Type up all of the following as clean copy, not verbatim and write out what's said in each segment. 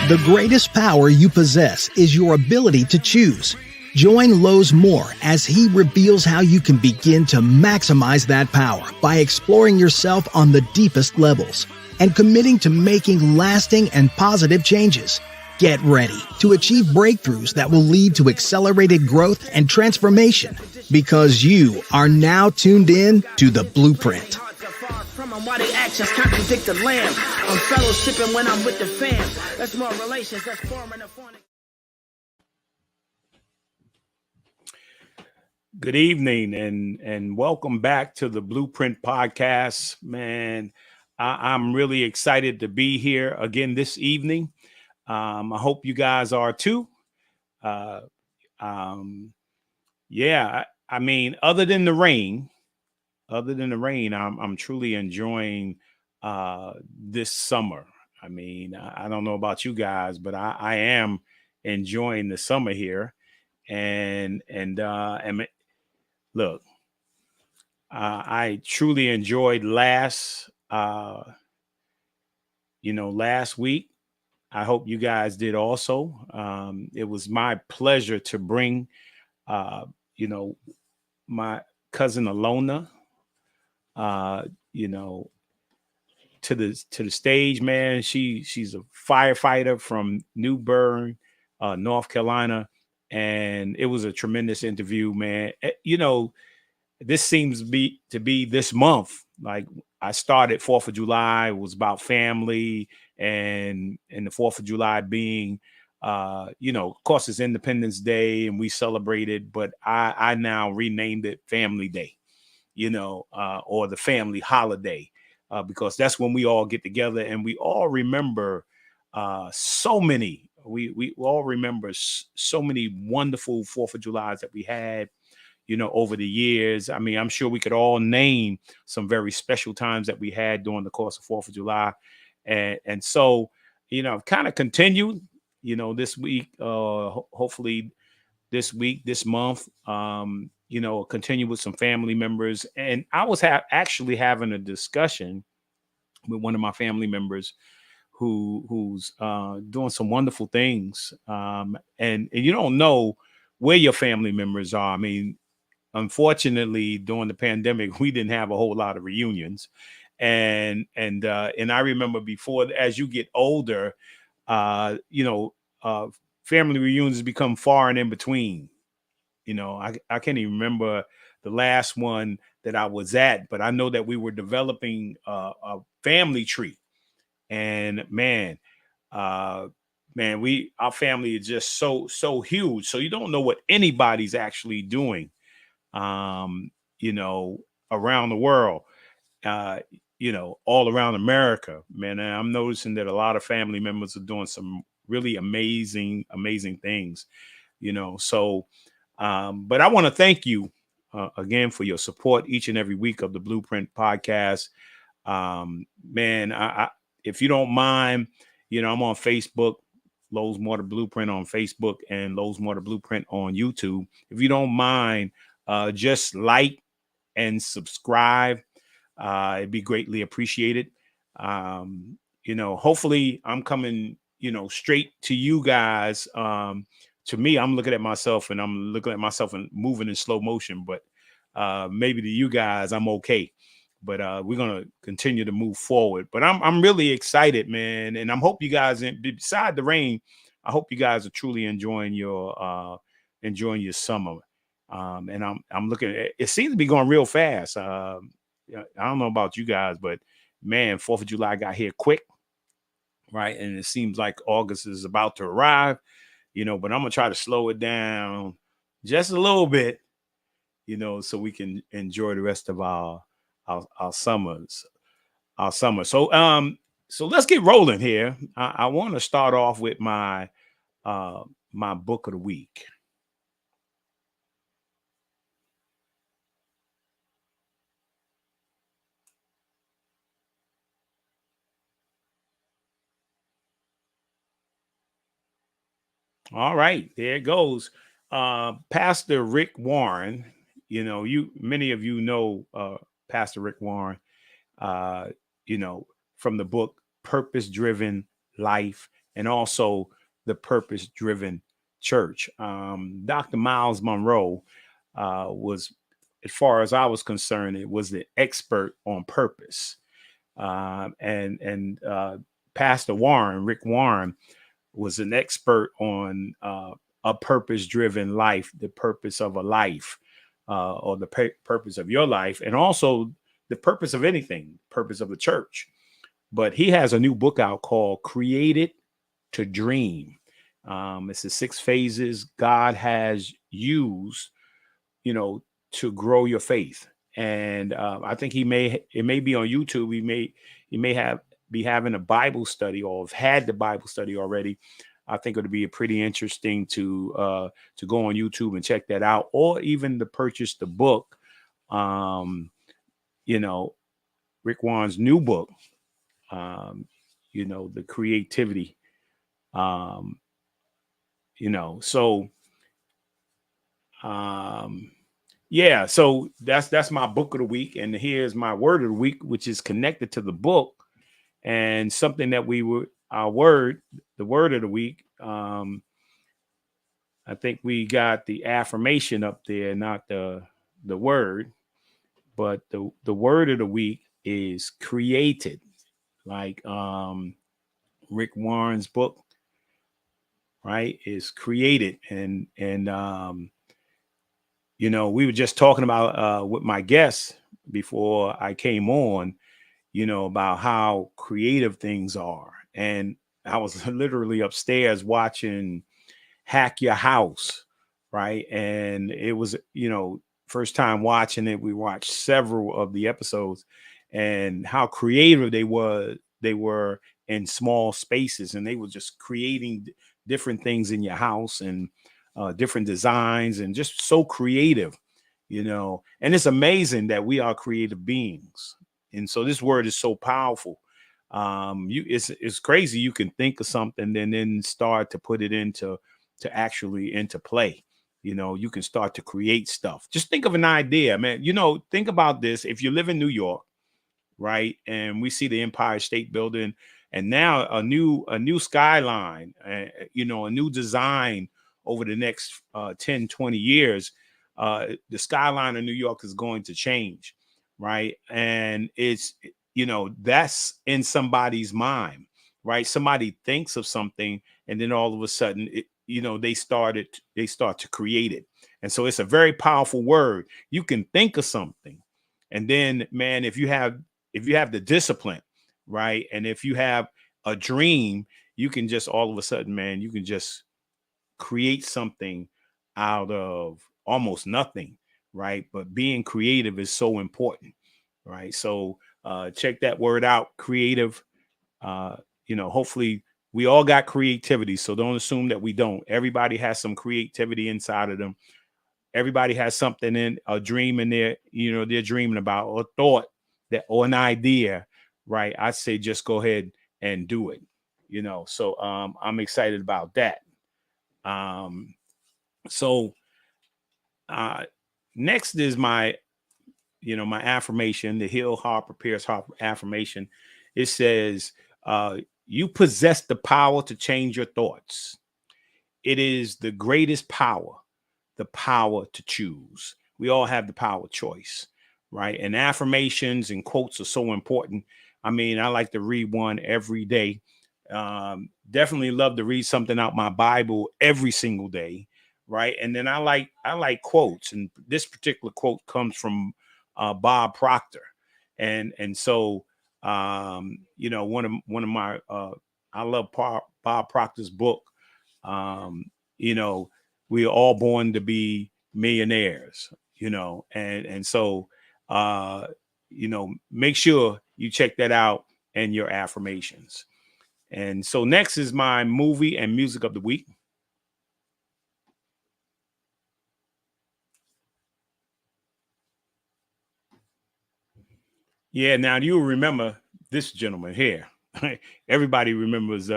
The greatest power you possess is your ability to choose. Join Lowe's Moore as he reveals how you can begin to maximize that power by exploring yourself on the deepest levels and committing to making lasting and positive changes. Get ready to achieve breakthroughs that will lead to accelerated growth and transformation, because you are now tuned in to The Blueprint. Why the actions contradict the lamb. I'm fellowshipping when I'm with the fam. That's more relations, that's forming a phonic. Good evening and welcome back to the Blueprint Podcast. Man, I'm really excited to be here again this evening. I hope you guys are too. I mean, other than the rain, I'm truly enjoying this summer. I mean, I don't know about you guys, but I am enjoying the summer here. And look, I truly enjoyed last week. I hope you guys did also. It was my pleasure to bring, my cousin Alona, to the stage, man. She's a firefighter from New Bern, North Carolina, and it was a tremendous interview, man. This seems to be this month. Like, I started 4th of July. It was about family and the 4th of July being, of course, it's Independence Day and we celebrated, but I now renamed it Family Day, or the family holiday, because that's when we all get together and we all remember we all remember so many wonderful 4th of Julys that we had, over the years. I mean, I'm sure we could all name some very special times that we had during the course of 4th of July. And so, I've kind of continued, this week, hopefully this month, continue with some family members. And I was actually having a discussion with one of my family members who's doing some wonderful things. And you don't know where your family members are. I mean, unfortunately, during the pandemic, we didn't have a whole lot of reunions. And I remember before, as you get older, family reunions become far and in between. I can't even remember the last one that I was at, but I know that we were developing a family tree. And our family is just so huge. So you don't know what anybody's actually doing, around the world, all around America, man. And I'm noticing that a lot of family members are doing some really amazing things, So, but I want to thank you again for your support each and every week of the Blueprint Podcast. If you don't mind, I'm on Facebook, Lowe's Moore the Blueprint on Facebook and Lowe's Moore the Blueprint on YouTube. If you don't mind, just like and subscribe. It'd be greatly appreciated. Hopefully I'm coming, straight to you guys. To me, I'm looking at myself and moving in slow motion, but maybe to you guys, I'm okay. But we're going to continue to move forward. But I'm really excited, man. And I hope you guys, beside the rain, I hope you guys are truly enjoying your summer. And I'm looking at it. Seems to be going real fast. I don't know about you guys, but man, 4th of July got here quick, right? And it seems like August is about to arrive, but I'm gonna try to slow it down just a little bit, so we can enjoy the rest of our summer. So let's get rolling here. I want to start off with my book of the week. All right, there it goes. Pastor Rick Warren, many of you know Pastor Rick Warren, from the book Purpose Driven Life and also the purpose-driven church. Dr. Miles Monroe was, as far as I was concerned, it was the expert on purpose. And Pastor Warren, Rick Warren, was an expert on a purpose-driven life, the purpose of a life, or the purpose of your life, and also the purpose of anything, purpose of the church. But he has a new book out called Created to Dream. It's the 6 phases God has used, to grow your faith. And I think it may be on YouTube. He may be having a Bible study, or have had the Bible study already. I think it would be pretty interesting to go on YouTube and check that out, or even to purchase the book. Rick Warren's new book, the creativity. So that's my book of the week, and here's my word of the week, which is connected to the book, and something that the word of the week. I think we got the affirmation up there, not the word, but the word of the week is created, like Rick Warren's book, right, is created. And we were just talking about with my guests before I came on, about how creative things are. And I was literally upstairs watching Hack Your House, right? And it was, first time watching it. We watched several of the episodes, and how creative they were in small spaces, and they were just creating different things in your house, and different designs, and just so creative, and it's amazing that we are creative beings. And so this word is so powerful. It's crazy. You can think of something and then start to put it into play. You can start to create stuff. Just think of an idea, man. Think about this. If you live in New York, right, and we see the Empire State Building, and now a new skyline, a new design over the next 10, 20 years, the skyline of New York is going to change, right? And it's, that's in somebody's mind, right? Somebody thinks of something, and then all of a sudden, they start to create it. And so it's a very powerful word. You can think of something, and then, man, if you have the discipline, right, and if you have a dream, you can just all of a sudden, man, you can just create something out of almost nothing, right? But being creative is so important, right? So check that word out, creative. Hopefully we all got creativity, so don't assume that we don't. Everybody has some creativity inside of them. Everybody has something, in a dream in there, they're dreaming about, or thought that, or an idea, right? I say just go ahead and do it. So I'm excited about that. So next is my affirmation, the Hill Harper Pierce Harper affirmation. It says, you possess the power to change your thoughts. It is the greatest power, the power to choose. We all have the power of choice, right? And affirmations and quotes are so important. I mean, I like to read one every day. Definitely love to read something out my Bible every single day, right? And then I like quotes, and this particular quote comes from Bob Proctor, and so one of my I love Bob Proctor's book. We are all born to be millionaires, and so make sure you check that out and your affirmations. And so next is my movie and music of the week. Yeah, now you remember this gentleman here. Everybody remembers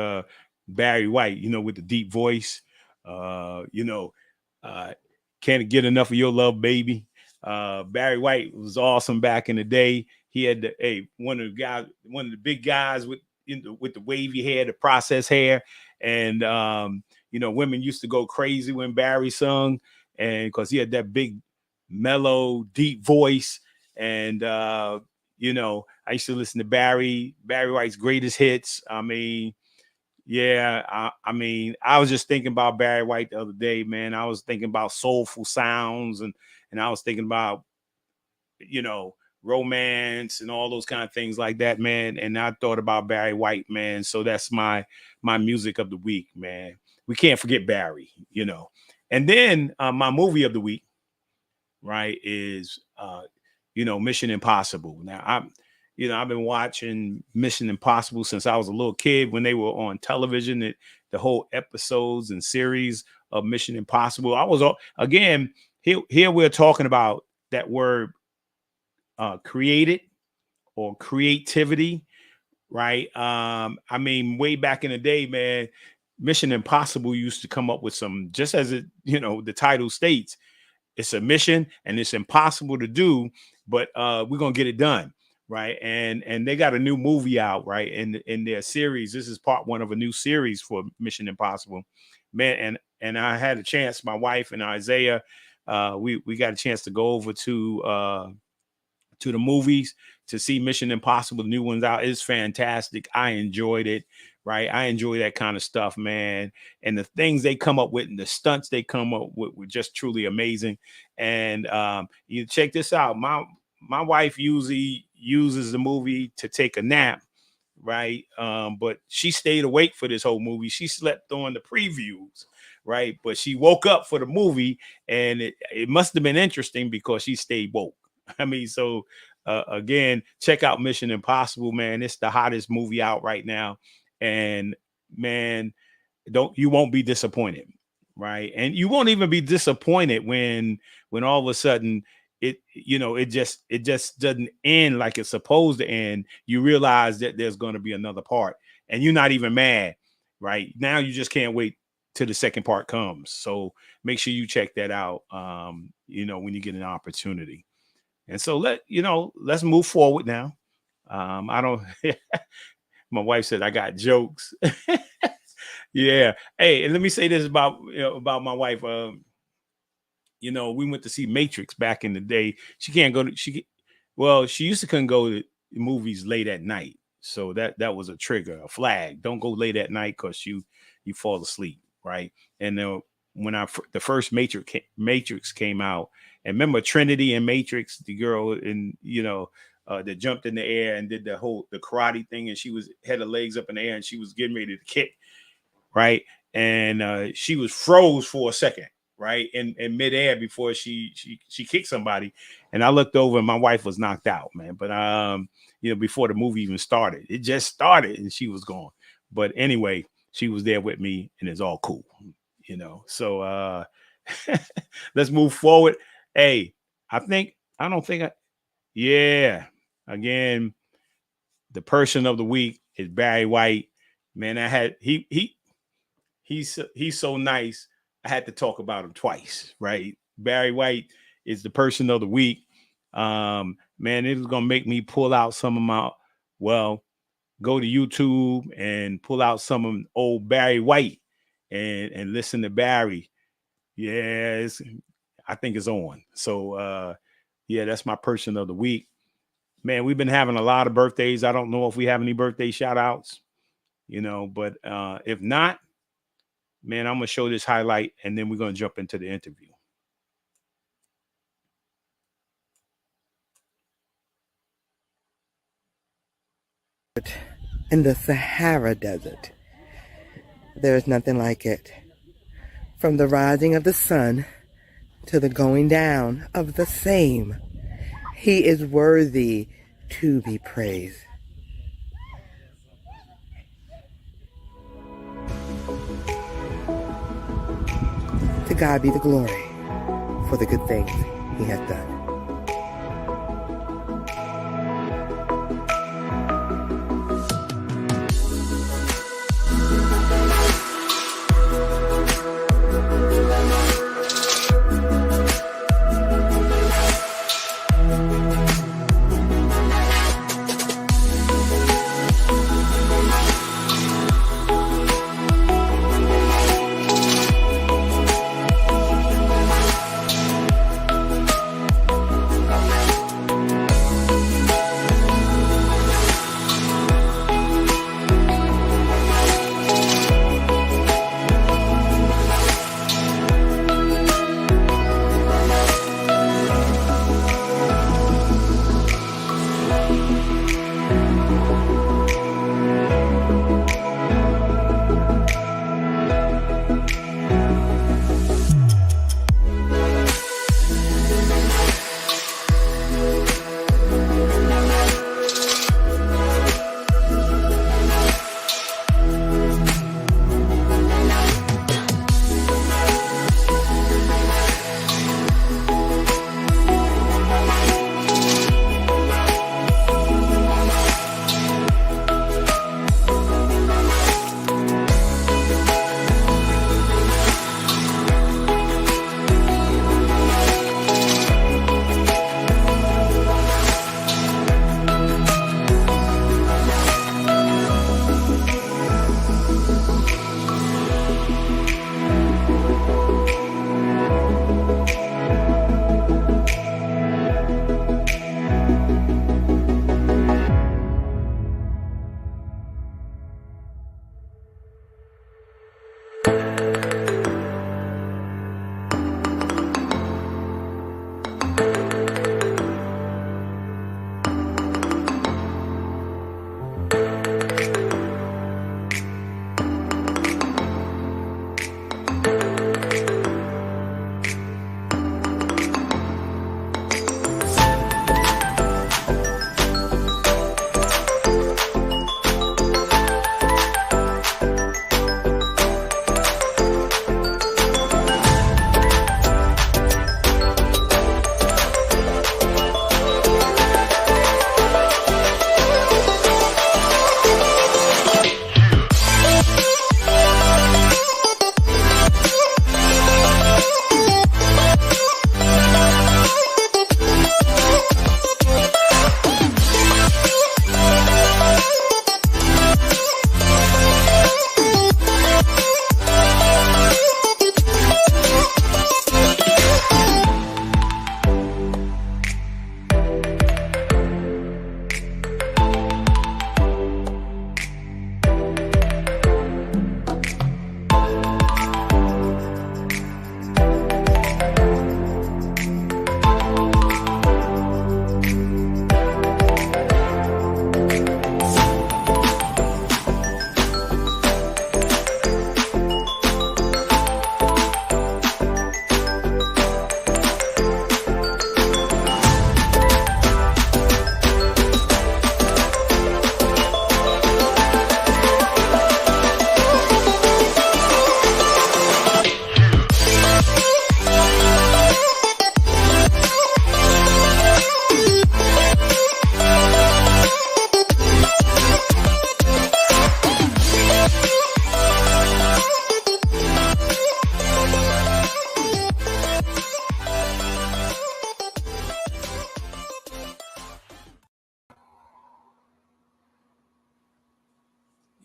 Barry White, with the deep voice. Can't get enough of your love, baby. Barry White was awesome back in the day. He had one of the big guys with the wavy hair, the processed hair, And women used to go crazy when Barry sung, and because he had that big, mellow, deep voice. And I used to listen to Barry White's greatest hits. I mean, yeah, I was just thinking about Barry White the other day, man. I was thinking about soulful sounds, and I was thinking about, romance and all those kind of things like that, man. And I thought about Barry White, man. So that's my music of the week, man. We can't forget Barry, And then my movie of the week, right, is Mission Impossible. Now I've been watching Mission Impossible since I was a little kid when they were on television. The whole episodes and series of Mission Impossible. I was again here we're talking about that word created or creativity, right? Way back in the day, man, Mission Impossible used to come up with some, just as it, the title states, it's a mission and it's impossible to do, but we're gonna get it done. Right. And they got a new movie out, right, in their series. This is part one of a new series for Mission Impossible, man. And I had a chance, my wife and Isaiah, we got a chance to go over to the movies to see Mission Impossible, the new ones out. It's fantastic. I enjoyed it. Right. I enjoy that kind of stuff, man. And the things they come up with and the stunts they come up with were just truly amazing. And you check this out. My wife usually uses the movie to take a nap, right? But she stayed awake for this whole movie. She slept on the previews, right? But she woke up for the movie, and it must have been interesting because she stayed woke. So again, check out Mission Impossible, man. It's the hottest movie out right now, and man, you won't be disappointed, right? And you won't even be disappointed when all of a sudden it just doesn't end like it's supposed to end. You realize that there's going to be another part, and you're not even mad, right? Now you just can't wait till the second part comes. So make sure you check that out, when you get an opportunity. And so let's move forward now. I don't. My wife said I got jokes. Yeah. Hey, and let me say this about my wife. We went to see Matrix back in the day. She can't go to she used to couldn't go to movies late at night. So that was a trigger, a flag. Don't go late at night because you fall asleep, right? And when the first Matrix came out, and remember Trinity and Matrix, the girl that jumped in the air and did the karate thing, and she had her legs up in the air and she was getting ready to kick, right? And she was froze for a second, right, in midair before she kicked somebody. And I looked over and my wife was knocked out, man. But before the movie even started, it just started and she was gone. But anyway, she was there with me, and it's all cool, So let's move forward. Hey, again, the person of the week is Barry White. Man, he's so nice. I had to talk about him twice, right? Barry White is the person of the week. Man, it was gonna make me pull out some of go to YouTube and pull out some of old Barry White and listen to Barry. Yeah, I think it's on. So that's my person of the week. Man, we've been having a lot of birthdays. I don't know if we have any birthday shout outs, but if not, man, I'm going to show this highlight and then we're going to jump into the interview. In the Sahara Desert, there is nothing like it. From the rising of the sun to the going down of the same, he is worthy to be praised. To God be the glory for the good things he has done.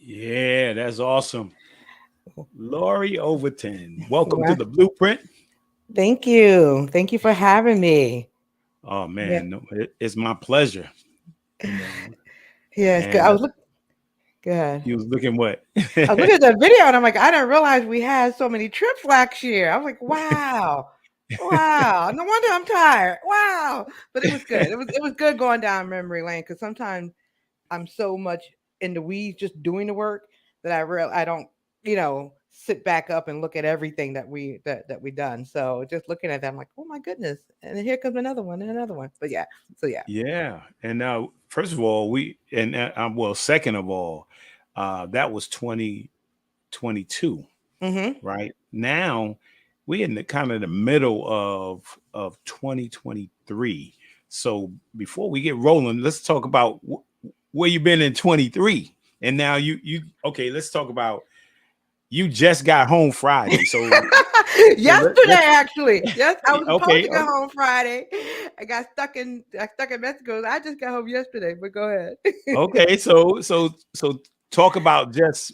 Yeah, that's awesome. Lori Overton, welcome to Well, the Blueprint. thank you. Thank you for having me. Oh Yeah, man, no, it's my pleasure. You know, yeah, it's good. and Good. you was looking what? I was looking at that video and I'm like, I didn't realize we had so many trips last year. I was like, wow. Wow. No wonder I'm tired. Wow. But it was good. It was good going down memory lane because sometimes I'm so much in the weeds just doing the work that I don't, sit back up and look at everything that we done. So just looking at that, I'm like, oh my goodness. And then here comes another one and another one. But yeah. So yeah. Yeah, and now first of all, well, second of all, that was 2022, Mm-hmm. right? Now we're in the kind of the middle of 2023. So before we get rolling, let's talk about where you been in 23. And now you okay, let's talk about you just got home Friday. Yesterday, actually. Yes, I was supposed Okay, to go home Friday. I got stuck in Mexico. I just got home yesterday, but go ahead. okay. So talk about just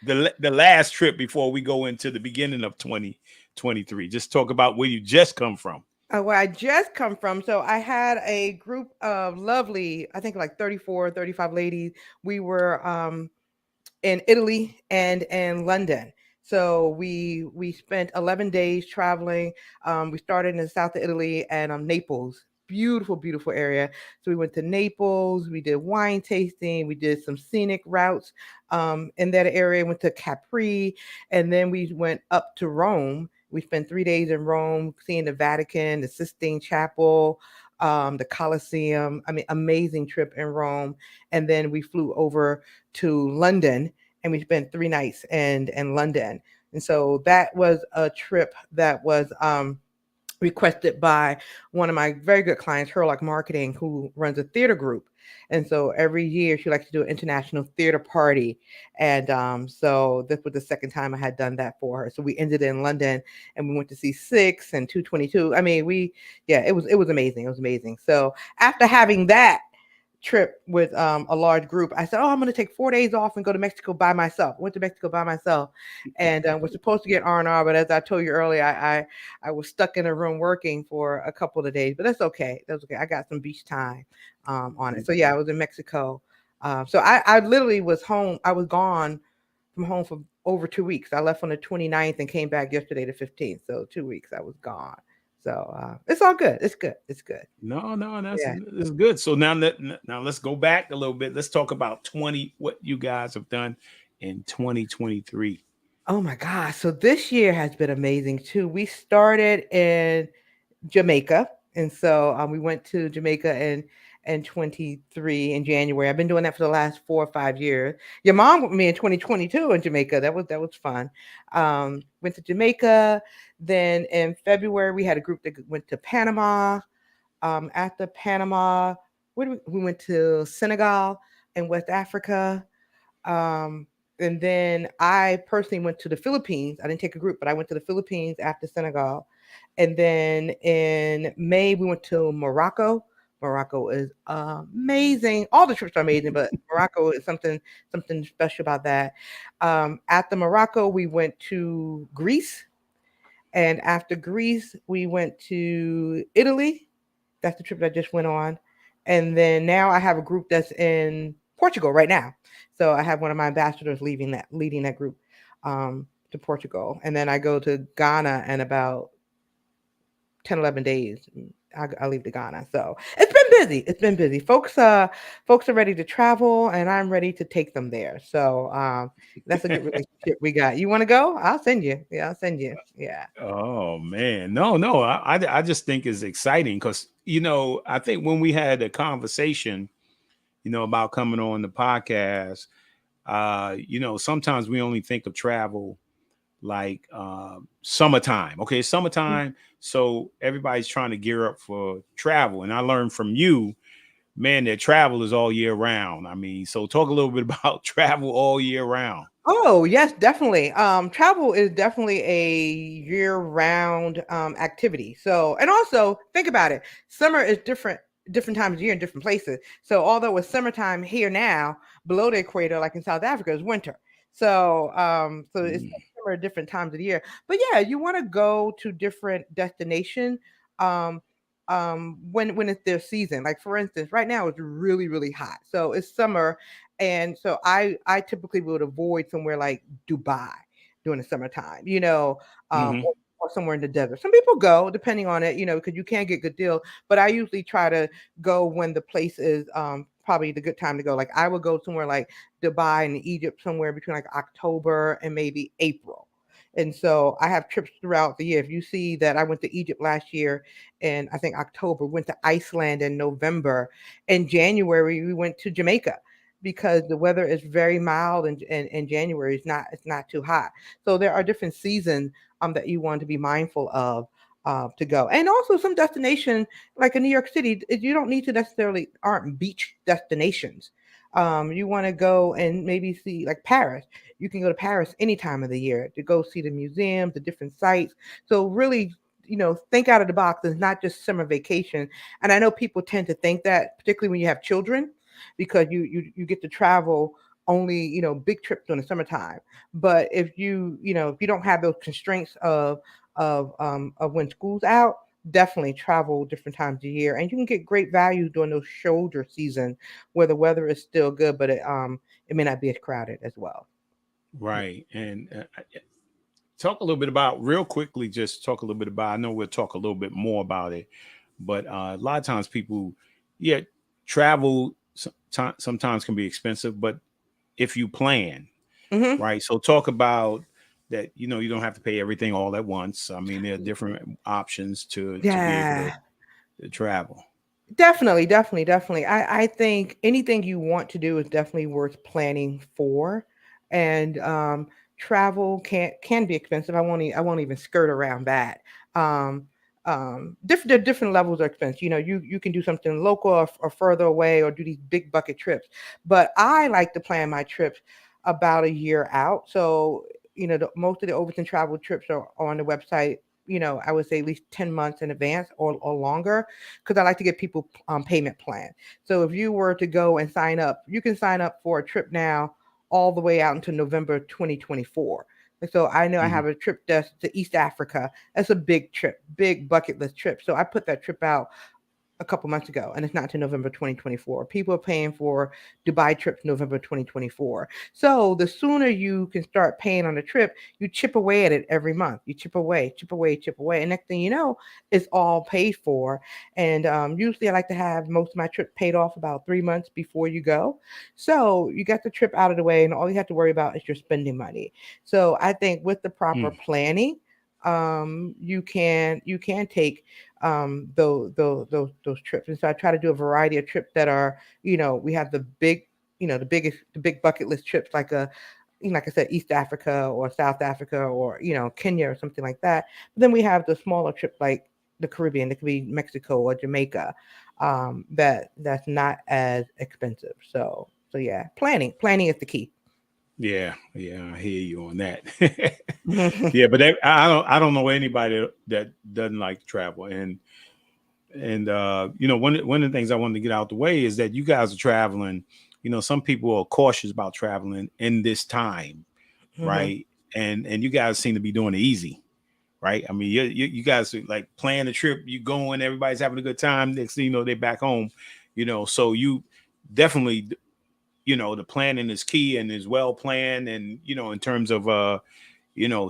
the last trip before we go into the beginning of 2023. Just talk about where you just come from. Where I just come from. So I had a group of lovely, I think like 34, 35 ladies. We were in Italy and in London. So we spent 11 days traveling. We started in the south of Italy and Naples. Beautiful, beautiful area. So we went to Naples. We did wine tasting. We did some scenic routes in that area. Went to Capri, and then we went up to Rome. We spent 3 days in Rome, seeing the Vatican, the Sistine Chapel, the Colosseum. I mean, amazing trip in Rome. And then we flew over to London and we spent 3 nights in London. And so that was a trip that was requested by one of my very good clients, Herlock Marketing, who runs a theater group. And so every year she likes to do an international theater party. And so this was the second time I had done that for her. So we ended in London and we went to see Six and 222. I mean, it was amazing. It was amazing. So after having that trip with a large group, I said, oh, I'm going to take 4 days off and go to Mexico by myself. Went to Mexico by myself and was supposed to get R&R, but as I told you earlier, I was stuck in a room working for a couple of days, but that's okay. That's okay. I got some beach time on it. So yeah, I was in Mexico. So I literally was home. I was gone from home for over 2 weeks. I left on the 29th and came back yesterday, the 15th. So 2 weeks I was gone. So it's all good. It's good. It's good. No, Yeah. that's good. So now let's go back a little bit. Let's talk about what you guys have done in 2023. Oh my gosh. So this year has been amazing too. We started in Jamaica. And so we went to Jamaica in 23 in January. I've been doing that for the last 4 or 5 years. Your mom with me in 2022 in Jamaica. That was fun. Went to Jamaica. Then in February, we had a group that went to Panama. After Panama, we went to Senegal and West Africa. And then I personally went to the Philippines. I didn't take a group, but I went to the Philippines after Senegal. And then in May, we went to Morocco. Morocco is amazing. All the trips are amazing, but Morocco is something special about that. After Morocco, we went to Greece. And after Greece, we went to Italy. That's the trip that I just went on. And then now I have a group that's in Portugal right now. So I have one of my ambassadors leading that group to Portugal. And then I go to Ghana in about 10, 11 days. I leave to Ghana. So it's been busy. It's been busy. Folks are ready to travel and I'm ready to take them there. So that's a good relationship we got. You want to go? I'll send you. Yeah, I'll send you. Yeah. Oh man, no, I just think it's exciting because I think when we had a conversation, about coming on the podcast, sometimes we only think of travel like summertime. Okay, summertime. So everybody's trying to gear up for travel. And I learned from you, man, that travel is all year round. I mean, so talk a little bit about travel all year round. Oh, yes, definitely. Travel is definitely a year-round activity. So, and also think about it. Summer is different different times of year in different places. So although it's summertime here now, below the equator, like in South Africa, is winter. So so it's summer at different times of the year. But yeah, you want to go to different destination um when it's their season. Like for instance, right now it's really, really hot. So it's summer. And so I typically would avoid somewhere like Dubai during the summertime, Mm-hmm. or somewhere in the desert. Some people go depending on it, because you can get good deals. But I usually try to go when the place is probably the good time to go. Like I would go somewhere like Dubai and Egypt somewhere between like October and maybe April. And so I have trips throughout the year. If you see that I went to Egypt last year in I think October, went to Iceland in November. In January, we went to Jamaica because the weather is very mild and January is not it's not too hot. So there are different seasons that you want to be mindful of to go. And also some destination like in New York City, you don't need to necessarily aren't beach destinations. You want to go and maybe see like Paris. You can go to Paris any time of the year to go see the museums, the different sites. So really, think out of the box. It's not just summer vacation. And I know people tend to think that, particularly when you have children, because you get to travel only big trips during the summertime. But if you don't have those constraints of when school's out, definitely travel different times of year, and you can get great value during those shoulder season where the weather is still good, but it may not be as crowded as well. Right. And talk a little bit about real quickly, just talk a little bit about, I know we'll talk a little bit more about it, but a lot of times people, yeah, travel sometimes can be expensive, but if you plan, Hmm. right? So talk about that, you don't have to pay everything all at once. I mean, there are different options to be able Yeah. to travel. Definitely, definitely, definitely. I think anything you want to do is definitely worth planning for. And travel can be expensive. I won't even skirt around that. Um different levels of expense. You can do something local or further away or do these big bucket trips. But I like to plan my trips about a year out. So, most of the Overton Travel trips are on the website, I would say at least 10 months in advance or longer because I like to get people payment plan. So if you were to go and sign up, you can sign up for a trip now all the way out until November 2024. And so I know I Mhm. have a trip that's to East Africa. That's a big trip, big bucket list trip. So I put that trip out a couple months ago, and it's not to November 2024. People are paying for Dubai trips November 2024. So the sooner you can start paying on the trip, you chip away at it every month. You chip away, chip away, chip away, and next thing you know, it's all paid for. And usually, I like to have most of my trip paid off about 3 months before you go. So you got the trip out of the way, and all you have to worry about is your spending money. So I think with the proper Mm. planning, you can take those trips. And so I try to do a variety of trips that are, we have the big, the big bucket list trips like like I said, East Africa or South Africa or Kenya or something like that. But then we have the smaller trips like the Caribbean. It could be Mexico or Jamaica. That's not as expensive. So yeah, planning is the key. Yeah, yeah, I hear you on that. Yeah, but I don't know anybody that doesn't like to travel, and one of the things I wanted to get out the way is that you guys are traveling. Some people are cautious about traveling in this time, Hmm. right? And you guys seem to be doing it easy, right? I mean, you guys are like planning the trip, you going, everybody's having a good time. Next thing you know, they're back home. So you definitely, the planning is key and is well planned, and in terms of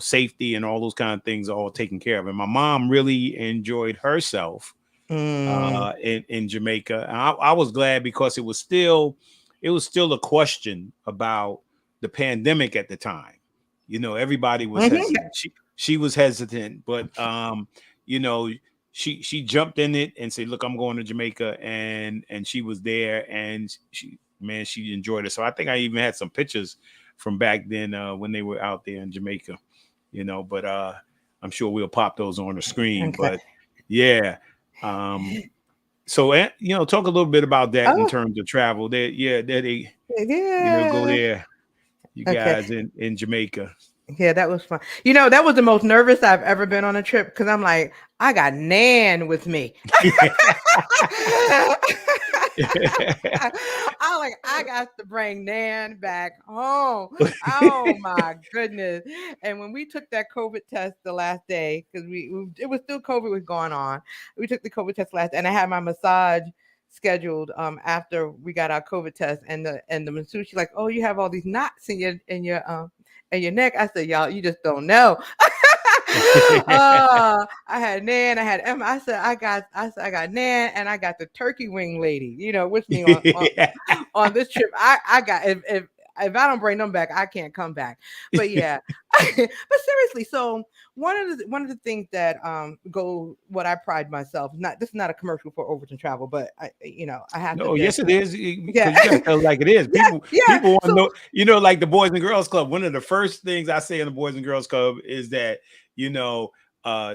safety and all those kind of things are all taken care of. And my mom really enjoyed herself Mm. in Jamaica. And I was glad because it was still a question about the pandemic at the time. Everybody was Mhm. hesitant. She was hesitant, but you know, she jumped in it and said, "Look, I'm going to Jamaica," and she was there, and she enjoyed it. So I think I even had some pictures from back then when they were out there in Jamaica. But I'm sure we'll pop those on the screen. Okay. But yeah. Um, so, talk a little bit about that in Oh, terms of travel. That, yeah, that they, go yeah. there. You Okay. guys in Jamaica. Yeah, that was fun. You know, that was the most nervous I've ever been on a trip because I'm like, I got Nan with me. I like, I got to bring Nan back home. Oh my goodness! And when we took that COVID test the last day, because it was still COVID was going on, we took the COVID test last, and I had my massage scheduled after we got our COVID test, and the masseuse, she's like, oh, you have all these knots in your neck. I said, y'all, you just don't know. I had Nan, I had Emma. I said, I got Nan, and I got the turkey wing lady, with me on this trip. I got if I don't bring them back, I can't come back. But yeah, but seriously, so one of the things that what I pride myself, this is not a commercial for Overton Travel, but I have No, to. yes, it is. Because Yeah. you gotta tell it like it is. Yeah, People want to so, know, like the Boys and Girls Club. One of the first things I say in the Boys and Girls Club is that,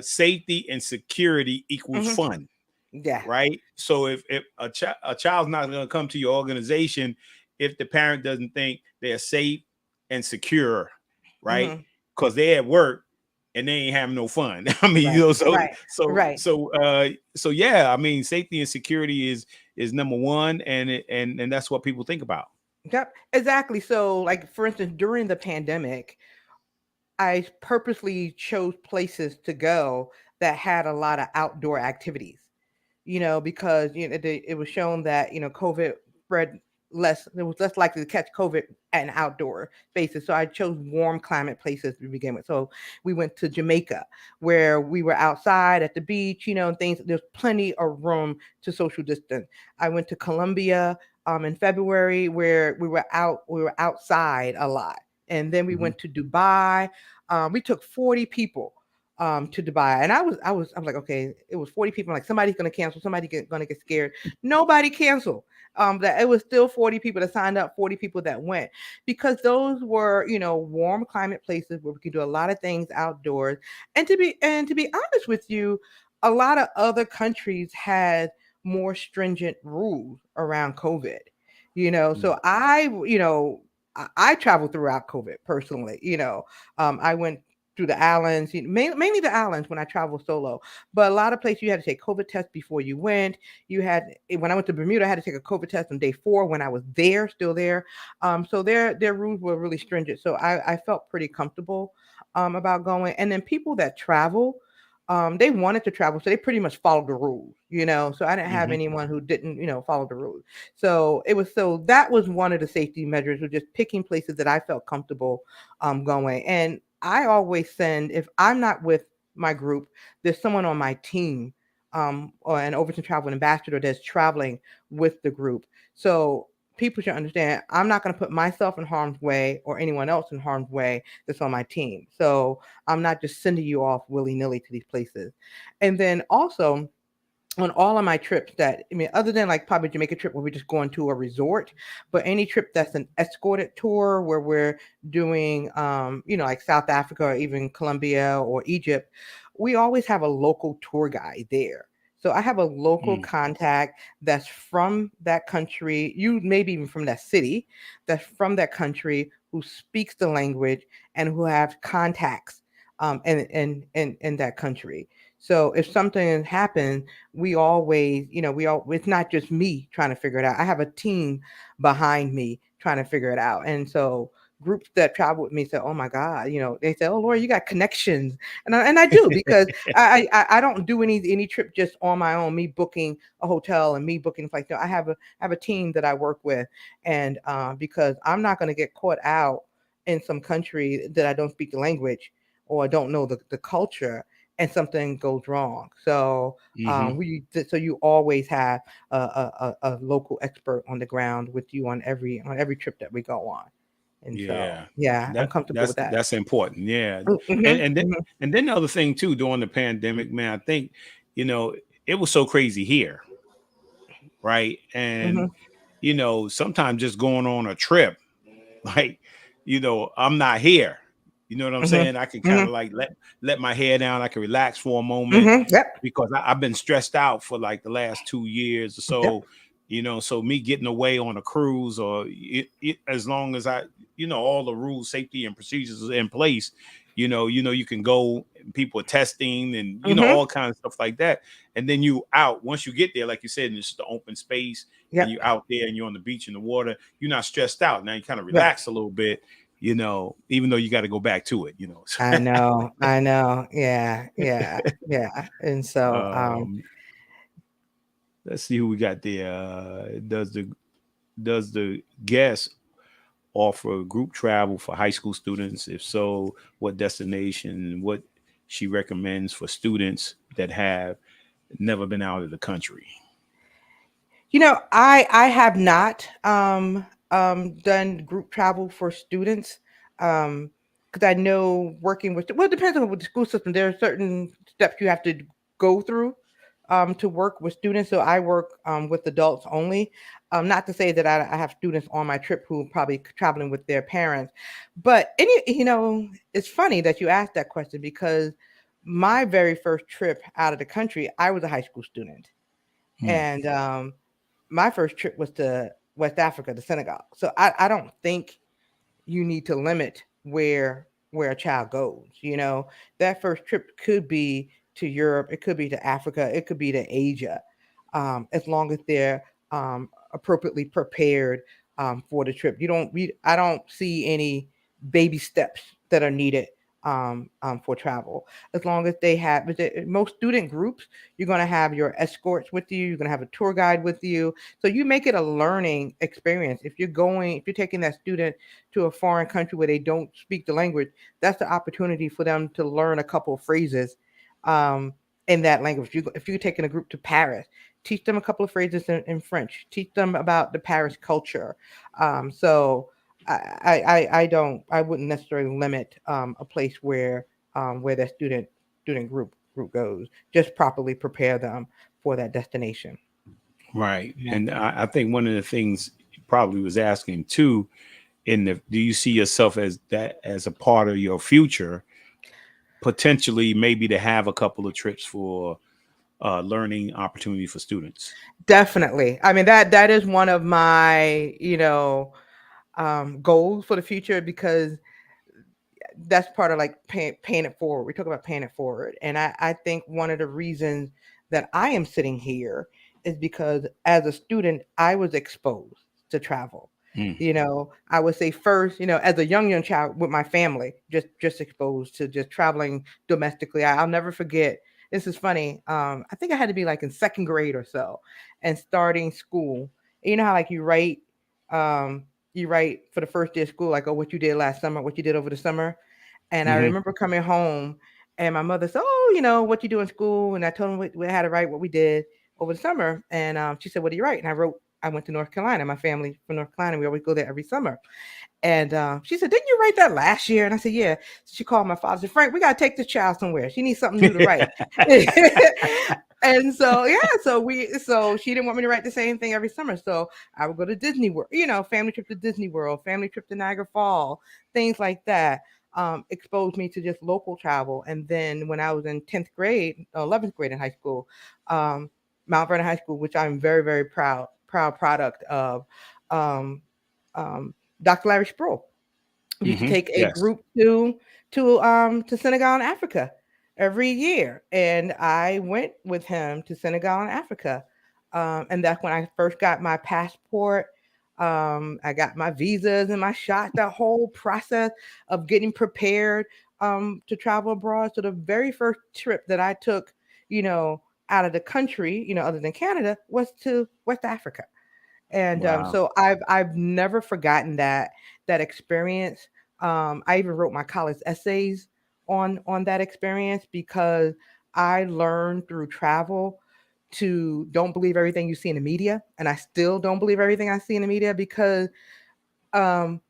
safety and security equals fun. yeah. Right. So if a child's not going to come to your organization if the parent doesn't think they're safe and secure, right? Because they're at work and they ain't having no fun. I mean, right. So yeah, I mean, safety and security is number one, and that's what people think about. Yep, exactly. So, like for instance, during the pandemic, I purposely chose places to go that had a lot of outdoor activities. Because it was shown that COVID spread less. It was less likely to catch COVID at an outdoor spaces. So I chose warm climate places to begin with. So we went to Jamaica, where we were outside at the beach, and things. There's plenty of room to social distance. I went to Colombia in February, where we were outside a lot, and then we went to Dubai. We took 40 people to Dubai. And I was like, okay, it was 40 people. I'm like, somebody's gonna cancel, gonna get scared. Nobody canceled. That it was still 40 people that signed up, 40 people that went, because those were, warm climate places where we could do a lot of things outdoors. And to be honest with you, a lot of other countries had more stringent rules around COVID. So I traveled throughout COVID personally. I went through the islands, mainly the islands when I travel solo. But a lot of places you had to take COVID tests before you went. When I went to Bermuda, I had to take a COVID test on day 4 when I was still there. So their rules were really stringent. So I felt pretty comfortable about going. And then people that travel, they wanted to travel, so they pretty much followed the rules. So I didn't have anyone who didn't, follow the rules. So that was one of the safety measures, was just picking places that I felt comfortable going. And I always send, if I'm not with my group, there's someone on my team, or an Overton Travel ambassador that's traveling with the group. So people should understand, I'm not going to put myself in harm's way or anyone else in harm's way that's on my team. So I'm not just sending you off willy-nilly to these places. And then also, on all of my trips other than like probably Jamaica trip where we're just going to a resort, but any trip that's an escorted tour where we're doing, like South Africa or even Colombia or Egypt, we always have a local tour guide there. So I have a local contact that's from that country, maybe even from that city, that's from that country, who speaks the language and who have contacts in that country. So if something happens, we always, it's not just me trying to figure it out. I have a team behind me trying to figure it out. And so groups that travel with me say, oh my God, they say, oh Laura, you got connections. And I do, because I don't do any trip just on my own, me booking a hotel and me booking flights. No, I have a team that I work with. And because I'm not going to get caught out in some country that I don't speak the language or don't know the culture, and something goes wrong. So so you always have a local expert on the ground with you on every trip that we go on. And so I'm comfortable with that. That's important. Yeah. And then the other thing too, during the pandemic, man, I think, it was so crazy here. Right. And sometimes just going on a trip, like, I'm not here. You know what I'm saying? I can kind of like let my hair down. I can relax for a moment, Yep. because I've been stressed out for like the last 2 years or so, So me getting away on a cruise, or as long as all the rules, safety and procedures are in place, you can go, people are testing and, Mm-hmm. all kinds of stuff like that. And then you out, once you get there, like you said, and it's the open space and Yep. you out there and you're on the beach in the water, you're not stressed out. Now you kind of Yep. relax a little bit, even though you got to go back to it, I know. I know. Yeah. Yeah. Yeah. And so, um, let's see who we got there. Does the guest offer group travel for high school students? If so, what destination and what she recommends for students that have never been out of the country? I have not done group travel for students, because I know working with, well, it depends on what the school system. There are certain steps you have to go through to work with students. So I work with adults only. Not to say that I have students on my trip who are probably traveling with their parents, but it's funny that you asked that question, because my very first trip out of the country, I was a high school student, Hmm. and my first trip was to West Africa, to Senegal. So I don't think you need to limit where a child goes. That first trip could be to Europe, it could be to Africa, it could be to Asia, as long as they're appropriately prepared for the trip. I don't see any baby steps that are needed for travel. As long as they have, most student groups, you're going to have your escorts with you. You're going to have a tour guide with you. So you make it a learning experience. If you're taking that student to a foreign country where they don't speak the language, that's the opportunity for them to learn a couple of phrases um, in that language. If you're taking a group to Paris, teach them a couple of phrases in French. Teach them about the Paris culture. So I wouldn't necessarily limit a place where that student group goes. Just properly prepare them for that destination. Right. And I think one of the things you probably was asking too, do you see yourself as a part of your future, potentially maybe to have a couple of trips for learning opportunity for students? Definitely. I mean, that is one of my goals for the future, because that's part of like paying it forward. We talk about paying it forward. And I think one of the reasons that I am sitting here is because as a student, I was exposed to travel. Mm. I would say first, as a young child with my family, just exposed to just traveling domestically. I'll never forget. This is funny. I think I had to be like in second grade or so, and starting school. You know how like you write for the first day of school, like, oh, what you did last summer, what you did over the summer. And I Hmm. remember coming home, and my mother said, "Oh, what you do in school?" And I told them we had to write what we did over the summer. And she said, "What do you write?" And I wrote, "I went to North Carolina. My family from North Carolina. We always go there every summer." And she said, "Didn't you write that last year?" And I said, "Yeah." She called my father. She said, "Frank, we got to take this child somewhere. She needs something new to write." And so yeah, so she didn't want me to write the same thing every summer. So I would go to Disney World, family trip to Disney World, family trip to Niagara Falls, things like that. Exposed me to just local travel. And then when I was in 10th grade, 11th grade in high school, um, Mount Vernon High School, which I'm very, very proud product of, um, um, Dr. Larry Sproul used to Hmm. take a Yes. group to Senegal and Africa every year, and I went with him to Senegal and Africa, and that's when I first got my passport. I got my visas and my shots. The whole process of getting prepared to travel abroad. So the very first trip that I took, out of the country, other than Canada, was to West Africa. And Wow. so I've never forgotten that experience. I even wrote my college essays on that experience, because I learned through travel to don't believe everything you see in the media, and I still don't believe everything I see in the media, because um,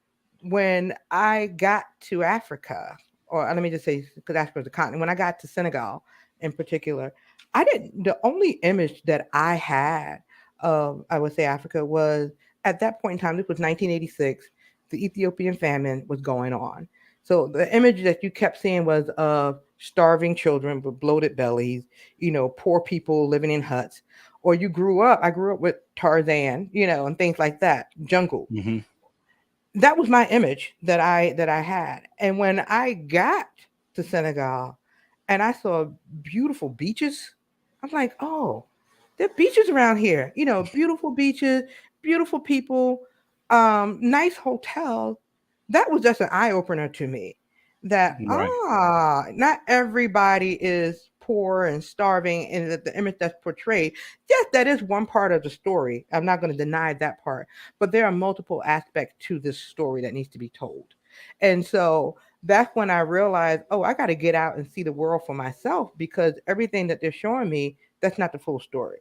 when I got to Africa, or let me just say, because Africa is a continent, when I got to Senegal in particular, the only image that I had of, I would say, Africa was, at that point in time, this was 1986, the Ethiopian famine was going on. So the image that you kept seeing was of starving children with bloated bellies, poor people living in huts. Or I grew up with Tarzan, and things like that, jungle. Hmm. That was my image that I had. And when I got to Senegal and I saw beautiful beaches, I'm like, oh, there are beaches around here. Beautiful beaches, beautiful people, nice hotels. That was just an eye opener to me. That Right. not everybody is poor and starving, and that the image that's portrayed. Yes, that is one part of the story. I'm not going to deny that part, but there are multiple aspects to this story that needs to be told. And so that's when I realized, oh, I got to get out and see the world for myself, because everything that they're showing me, that's not the full story.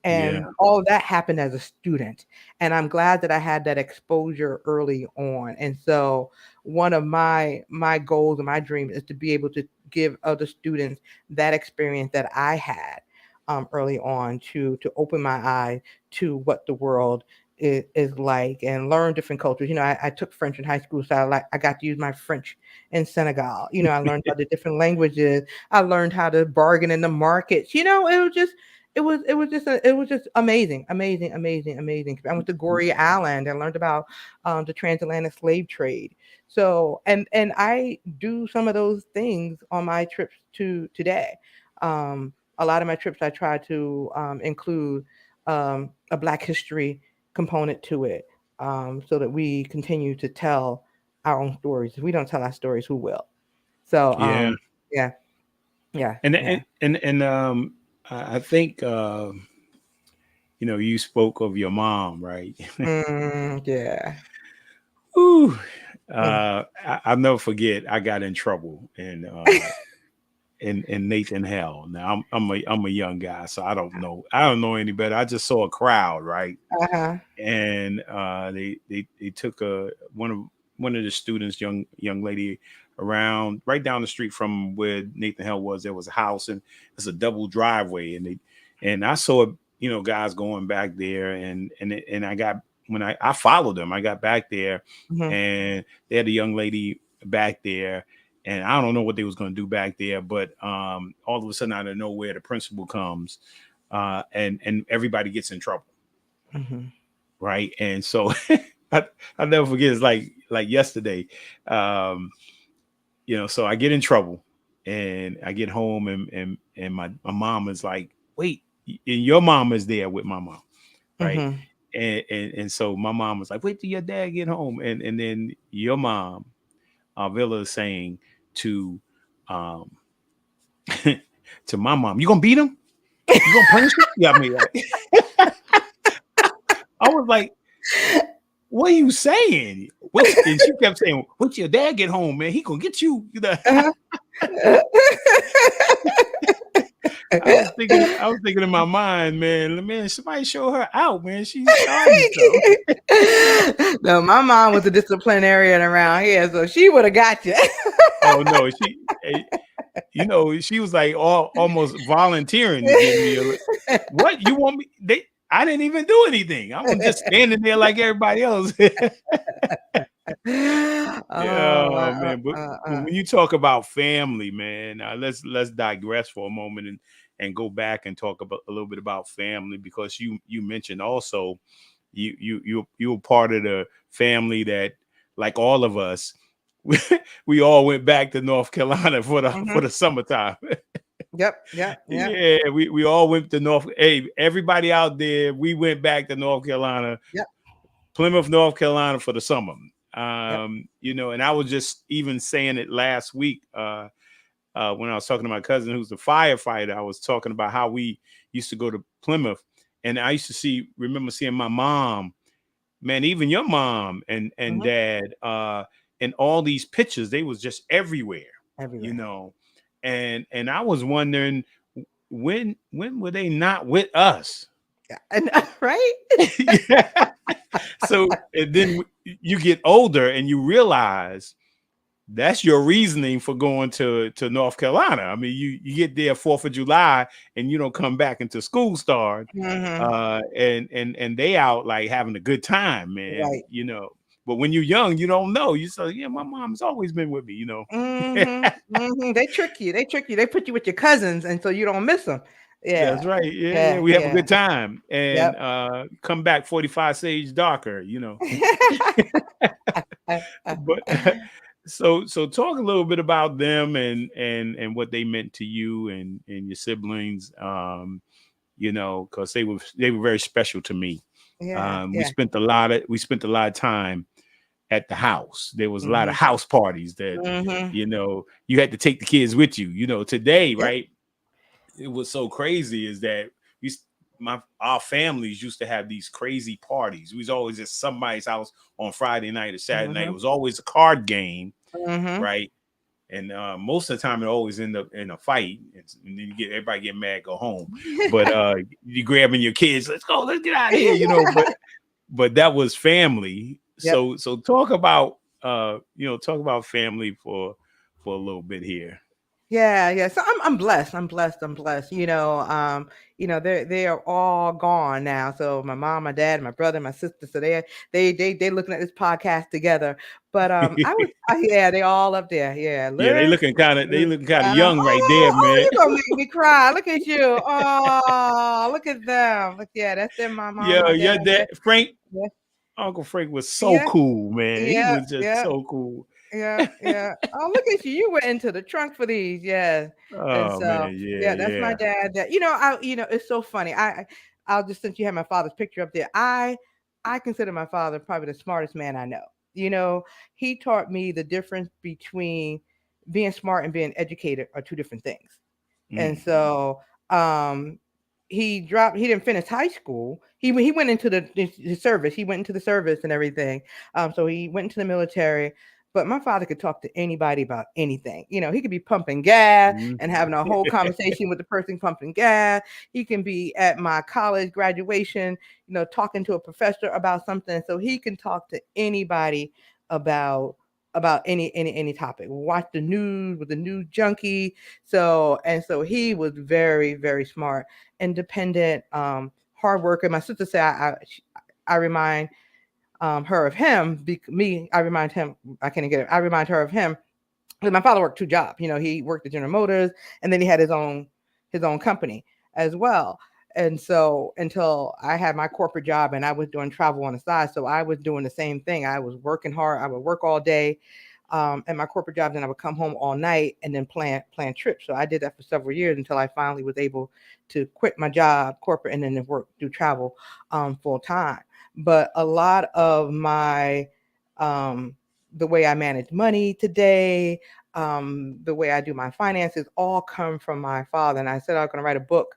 Yeah. And all of that happened as a student. And I'm glad that I had that exposure early on. And so one of my goals and my dream is to be able to give other students that experience that I had early on, to open my eye to what the world is like, and learn different cultures. I took French in high school, so I got to use my French in Senegal. I learned about the different languages. I learned how to bargain in the markets. It was just amazing, amazing, amazing, amazing. I went to Goree Island and learned about the transatlantic slave trade. So, and I do some of those things on my trips to today. A lot of my trips I try to include a Black history component to it, so that we continue to tell our own stories. If we don't tell our stories, who will? So, Yeah. yeah, yeah, And yeah. I think you spoke of your mom, right? Yeah. Ooh, Mm. I'll never forget. I got in trouble in Nathan Hell. Now I'm a young guy, so I don't know any better. I just saw a crowd, right? Uh-huh. And they took one of the students, young lady, around right down the street from where Nathan Hell was. There was a house, and it's a double driveway, and I saw guys going back there, and I got when I followed them. I got back there, Mhm. and they had a young lady back there, and I don't know what they was going to do back there, but all of a sudden, out of nowhere, the principal comes, and everybody gets in trouble, Mhm. right? And so I, I'll never forget. It's like yesterday. Um, so I get in trouble, and I get home, and my mom is like, "Wait, and your mom is there with my mom, right?" Mhm. And so my mom was like, "Wait till your dad get home," and then your mom, Villa, is saying to um to my mom, "You gonna beat him? You gonna punish him?" Yeah, I mean, like, I was like, "What are you saying?" And she kept saying, "Wait till your dad get home, man. He gonna get you." Uh-huh. I was thinking in my mind, man, somebody show her out, man. She's starting stuff. No, my mom was a disciplinarian around here, so she would have got you. Oh no, she was like almost volunteering to give me what you want me. I didn't even do anything. I was just standing there like everybody else. Oh, Yeah, man. But when you talk about family, man, let's digress for a moment and go back and talk about a little bit about family, because you mentioned also you were part of the family that, like all of us, we all went back to North Carolina for the mhm. for the summertime. Yep, yep, yep, Yeah, we all went to North. Hey, everybody out there, we went back to North Carolina, yep, Plymouth, North Carolina for the summer. yep. And I was just even saying it last week when I was talking to my cousin who's a firefighter. I was talking about how we used to go to Plymouth, and I used to remember seeing my mom, man, even your mom and Mhm. dad, and all these pictures, they was just everywhere, you Everywhere. know. And I was wondering, when were they not with us? Yeah, and right? Yeah. So and then you get older and you realize that's your reasoning for going to North Carolina. I mean, you get there 4th of July and you don't come back until school start. Mhm. And they out like having a good time, man. Right. But when you're young, you don't know. You say, yeah, my mom's always been with me, you know. They trick you. They trick you. They put you with your cousins, and so you don't miss them. That's Yeah, right. Yeah. yeah, We have a yeah. good time and Yep. come back 45 shades darker, you know. But so talk a little bit about them and what they meant to you and your siblings, you know, because they were very special to me. Yeah, We yeah. spent a lot of time at the house. There was a lot of Mhm. house parties that, Mhm. you know, you had to take the kids with you. You know, today, Yep. right? It was so crazy is that our families used to have these crazy parties. We was always at somebody's house on Friday night or Saturday night. It Mhm. was always a card game, Mhm. right? And most of the time it always end up in a fight, and then everybody get mad, go home. But you grabbing your kids, let's go, let's get out of here, you know. But that was family. Yep. So talk about talk about family for a little bit here. Yeah, yeah. So I'm blessed. I'm blessed. I'm blessed. They are all gone now. So my mom, my dad, my brother, my sister. So they looking at this podcast together. But yeah, they all up there. Yeah, Yeah, they Larry. looking kind of young right there, Oh, man. you gonna make me cry. Look at you. Oh, look at them. Look, yeah, that's them, my mom, Yeah, my dad. your dad, Frank, Yeah, Uncle Frank was so yeah, cool, man. He yeah, was just yeah. so cool. Yeah, yeah. Oh, look at you. You went into the trunk for these. Yeah. And Oh so, man, yeah, yeah, that's my yeah. dad. It's so funny. I'll just, since you have my father's picture up there, I consider my father probably the smartest man I know. He taught me the difference between being smart and being educated are two different things. And Mm. so, he didn't finish high school. He went into the service. He went into the service and everything. So he went into the military. But my father could talk to anybody about anything. He could be pumping gas Mm. and having a whole conversation with the person pumping gas. He can be at my college graduation, talking to a professor about something. So he can talk to anybody about any topic. Watch the news with the news junkie. So he was very, very smart, independent, hard worker. My sister said I remind her of him. I remind him. I can't get it. I remind her of him because my father worked two jobs. He worked at General Motors, and then he had his own company as well. And so until I had my corporate job and I was doing travel on the side, so I was doing the same thing. I was working hard. I would work all day at my corporate job, then I would come home all night and then plan trips. So I did that for several years until I finally was able to quit my job, corporate, and then do travel full time. But a lot of my the way I manage money today, the way I do my finances, all come from my father. And I said I was going to write a book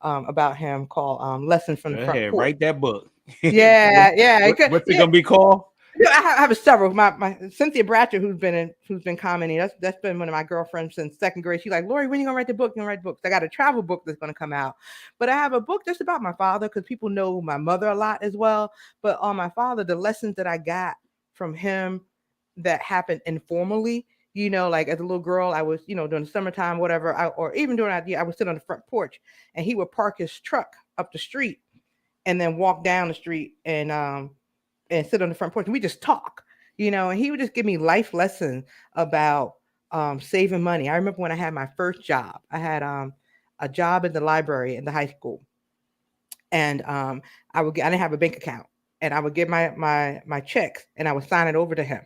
about him called Lessons from Go the Front ahead, Porch. write that book. Yeah, yeah, What's it yeah. gonna be called? Yeah, I have several. My Cynthia Bratcher, who's been commenting, that's been one of my girlfriends since second grade. She's like, Lori, when you gonna write the book? You gonna write books? I got a travel book that's gonna come out, but I have a book just about my father because people know my mother a lot as well. But on my father, the lessons that I got from him that happened informally. Like as a little girl, I was, during the summertime, whatever, or even during that year, I would sit on the front porch, and he would park his truck up the street, and then walk down the street and sit on the front porch and we just talk, and he would just give me life lessons about saving money. I remember when I had my first job, I had a job in the library in the high school. And I didn't have a bank account, and I would get my checks and I would sign it over to him.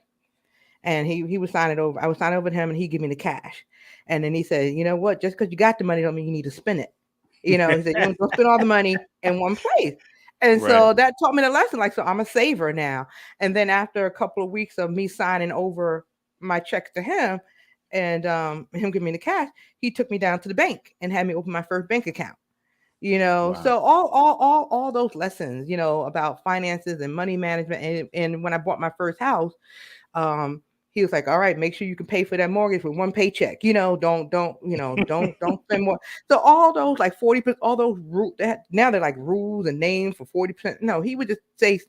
And he would sign it over. I would sign it over to him and he'd give me the cash. And then he said, you know what, just because you got the money don't mean you need to spend it. He said, you don't spend all the money in one place. And Right. so that taught me the lesson. Like, so I'm a saver now. And then after a couple of weeks of me signing over my checks to him and him giving me the cash, he took me down to the bank and had me open my first bank account. Wow. So all those lessons, about finances and money management. And when I bought my first house, he was like, all right, make sure you can pay for that mortgage with one paycheck. Don't spend more. So all those like 40%, all those rules that now they're like rules and names for 40%. No, he would just say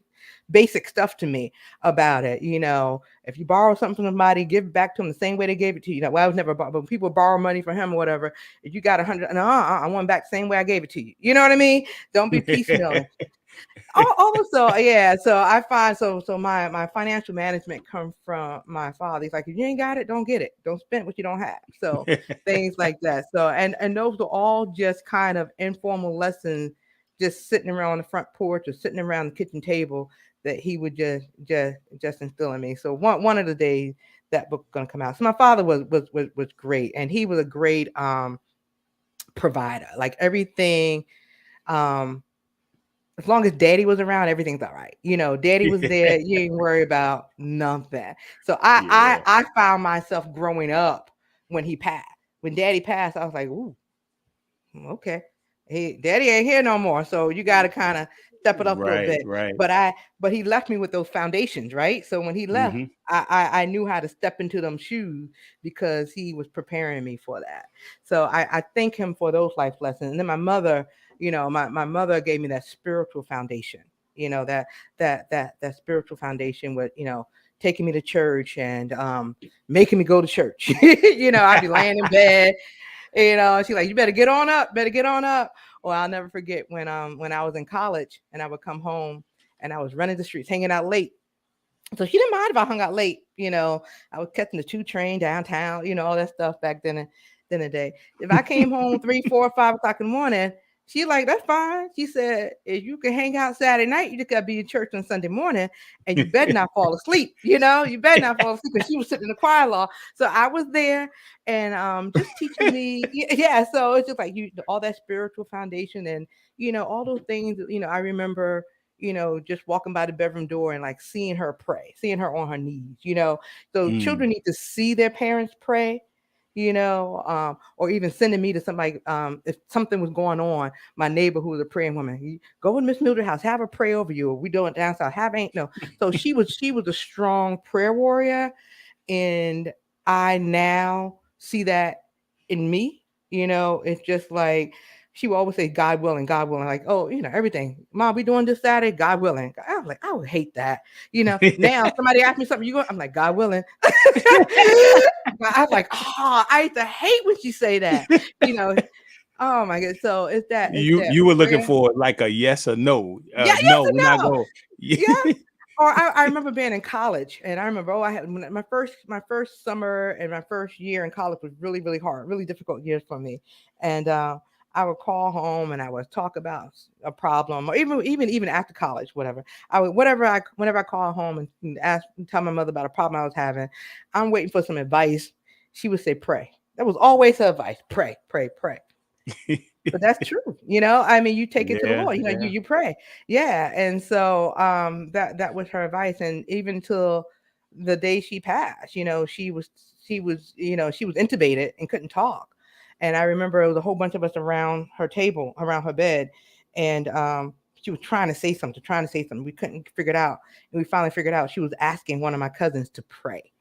basic stuff to me about it. If you borrow something from somebody, give it back to them the same way they gave it to you. Well, I was never, but when people borrow money from him or whatever, if you got 100, I want back the same way I gave it to you. You know what I mean? Don't be piecemealing. Also, yeah. So I find my financial management comes from my father. He's like, if you ain't got it, don't get it. Don't spend what you don't have. So things like that. So and those are all just kind of informal lessons, just sitting around the front porch or sitting around the kitchen table that he would just instill in me. So one of the days that book gonna come out. So my father was great, and he was a great provider. Like everything. As long as daddy was around, everything's all right. Daddy was there. You ain't worry about nothing. So Yeah. I found myself growing up when he passed. When daddy passed, I was like, ooh, okay. Daddy ain't here no more. So you got to kind of step it up a little Right, bit. right. But he left me with those foundations, right? So when he left, Hmm. I knew how to step into them shoes because he was preparing me for that. So I thank him for those life lessons. And then my mother, my mother gave me that spiritual foundation, that spiritual foundation with, taking me to church and making me go to church. I'd be laying in bed. She's like, you better get on up. Or I'll never forget when I was in college and I would come home and I was running the streets, hanging out late. So she didn't mind if I hung out late. I was catching the 2 train downtown, all that stuff back then in the day. If I came home 3, 4, 5 o'clock in the morning, she like, that's fine. She said, if you can hang out Saturday night, you just gotta be in church on Sunday morning, and you better not fall asleep. You better not fall asleep, because she was sitting in the choir loft. So I was there and just teaching me. Yeah. So it's just like all that spiritual foundation and all those things. I remember just walking by the bedroom door and like seeing her pray, seeing her on her knees. So Mm. children need to see their parents pray. Or even sending me to somebody, if something was going on, my neighbor who was a praying woman, go in Miss Mildred's house, have her pray over you. Or we doing it down south, have ain't no. So she was a strong prayer warrior, and I now see that in me. It's just like she would always say, God willing, God willing. Like, oh, everything. Mom, we doing this Saturday, God willing. I was like, I would hate that. Now somebody asked me something, I'm like, God willing. I was like, oh, I used to hate when she say that. Oh my God. So it's that You were looking prayer. for like a yes or no. Yeah, yes No, and we're not no. going. Yeah. Or I remember being in college, and I remember I had my first summer and my first year in college was really, really hard, really difficult years for me. And I would call home and I would talk about a problem, or even after college, whatever. Whenever I call home and tell my mother about a problem I was having, I'm waiting for some advice. She would say, pray. That was always her advice. Pray, pray, pray. But that's true. I mean, you take it to the Yeah, Lord, yeah. you pray. Yeah. And so that was her advice. And even till the day she passed, she was intubated and couldn't talk. And I remember it was a whole bunch of us around her table, around her bed, and she was trying to say something. We couldn't figure it out. And we finally figured out she was asking one of my cousins to pray.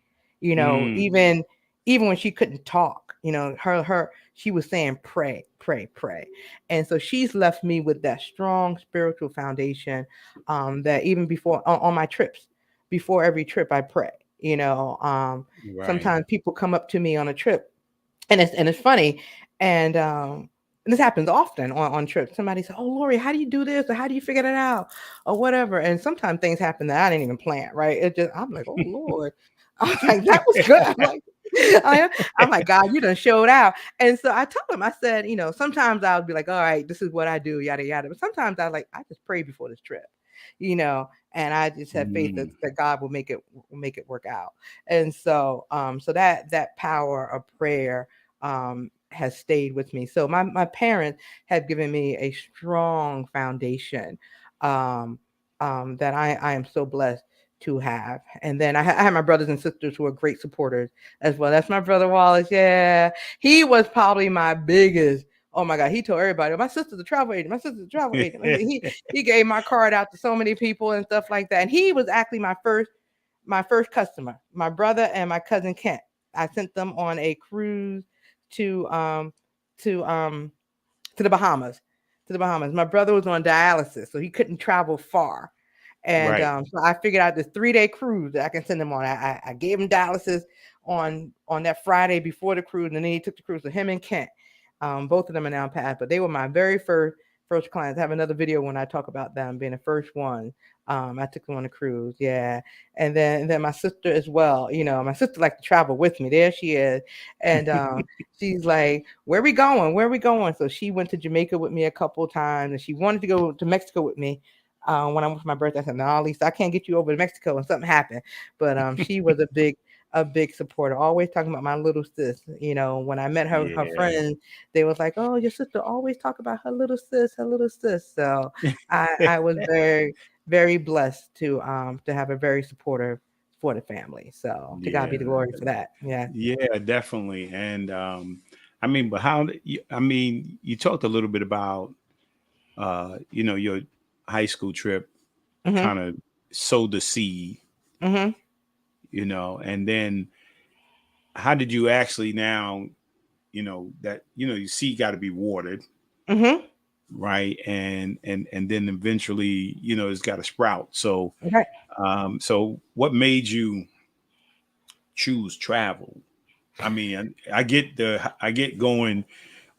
Mm. Even when she couldn't talk, her she was saying, pray, pray, pray. And so she's left me with that strong spiritual foundation, that even before on my trips, before every trip I pray. Right. Sometimes people come up to me on a trip, and it's funny, and this happens often on trips. Somebody says, oh, Lori, how do you do this, or how do you figure that out, or whatever. And sometimes things happen that I didn't even plan, right? I'm like, oh Lord. I'm like, that was good. I'm like, God, you done showed out. And so I told him, I said, sometimes I would be like, all right, this is what I do, yada yada. But sometimes I just pray before this trip, and I just have faith that, Mm. that God will make it work out. And so that power of prayer has stayed with me. So my parents have given me a strong foundation, um, that I am so blessed to have. And then I have my brothers and sisters who are great supporters as well. That's my brother Wallace. Yeah, he was probably my biggest. Oh my God, he told everybody, my sister's a travel agent. My sister's a travel agent. He gave my card out to so many people and stuff like that. And he was actually my first customer. My brother and my cousin Kent. I sent them on a cruise to to um to the Bahamas. To the Bahamas. My brother was on dialysis, so he couldn't travel far. And Right. so I figured out this 3-day cruise that I can send him on. I gave him dialysis on that Friday before the cruise, and then he took the cruise with him and Kent. Both of them are now passed, but they were my very first first clients. I have another video when I talk about them being the first one. I took them on a cruise, yeah, and then my sister as well. My sister liked to travel with me. There she is, and she's like, "Where we going? Where we going?" So she went to Jamaica with me a couple of times, and she wanted to go to Mexico with me. When I went for my birthday, I said, "No, Lisa, I can't get you over to Mexico," and something happened. But she was a big supporter, always talking about my little sis. When I met her Yeah. friends, they was like, "Oh, your sister always talk about her little sis, her little sis." So I was very, very blessed to have a very supportive family. So to God be the Yeah. glory for that. Yeah. Yeah, definitely. And I mean, but I mean, you talked a little bit about your high school trip Mhm. kind of sowed the seed, Mhm. and then how did you actually now, that your seed got to be watered, Mhm. right? And then eventually, it's got to sprout. So Okay. so what made you choose travel? I mean, I get going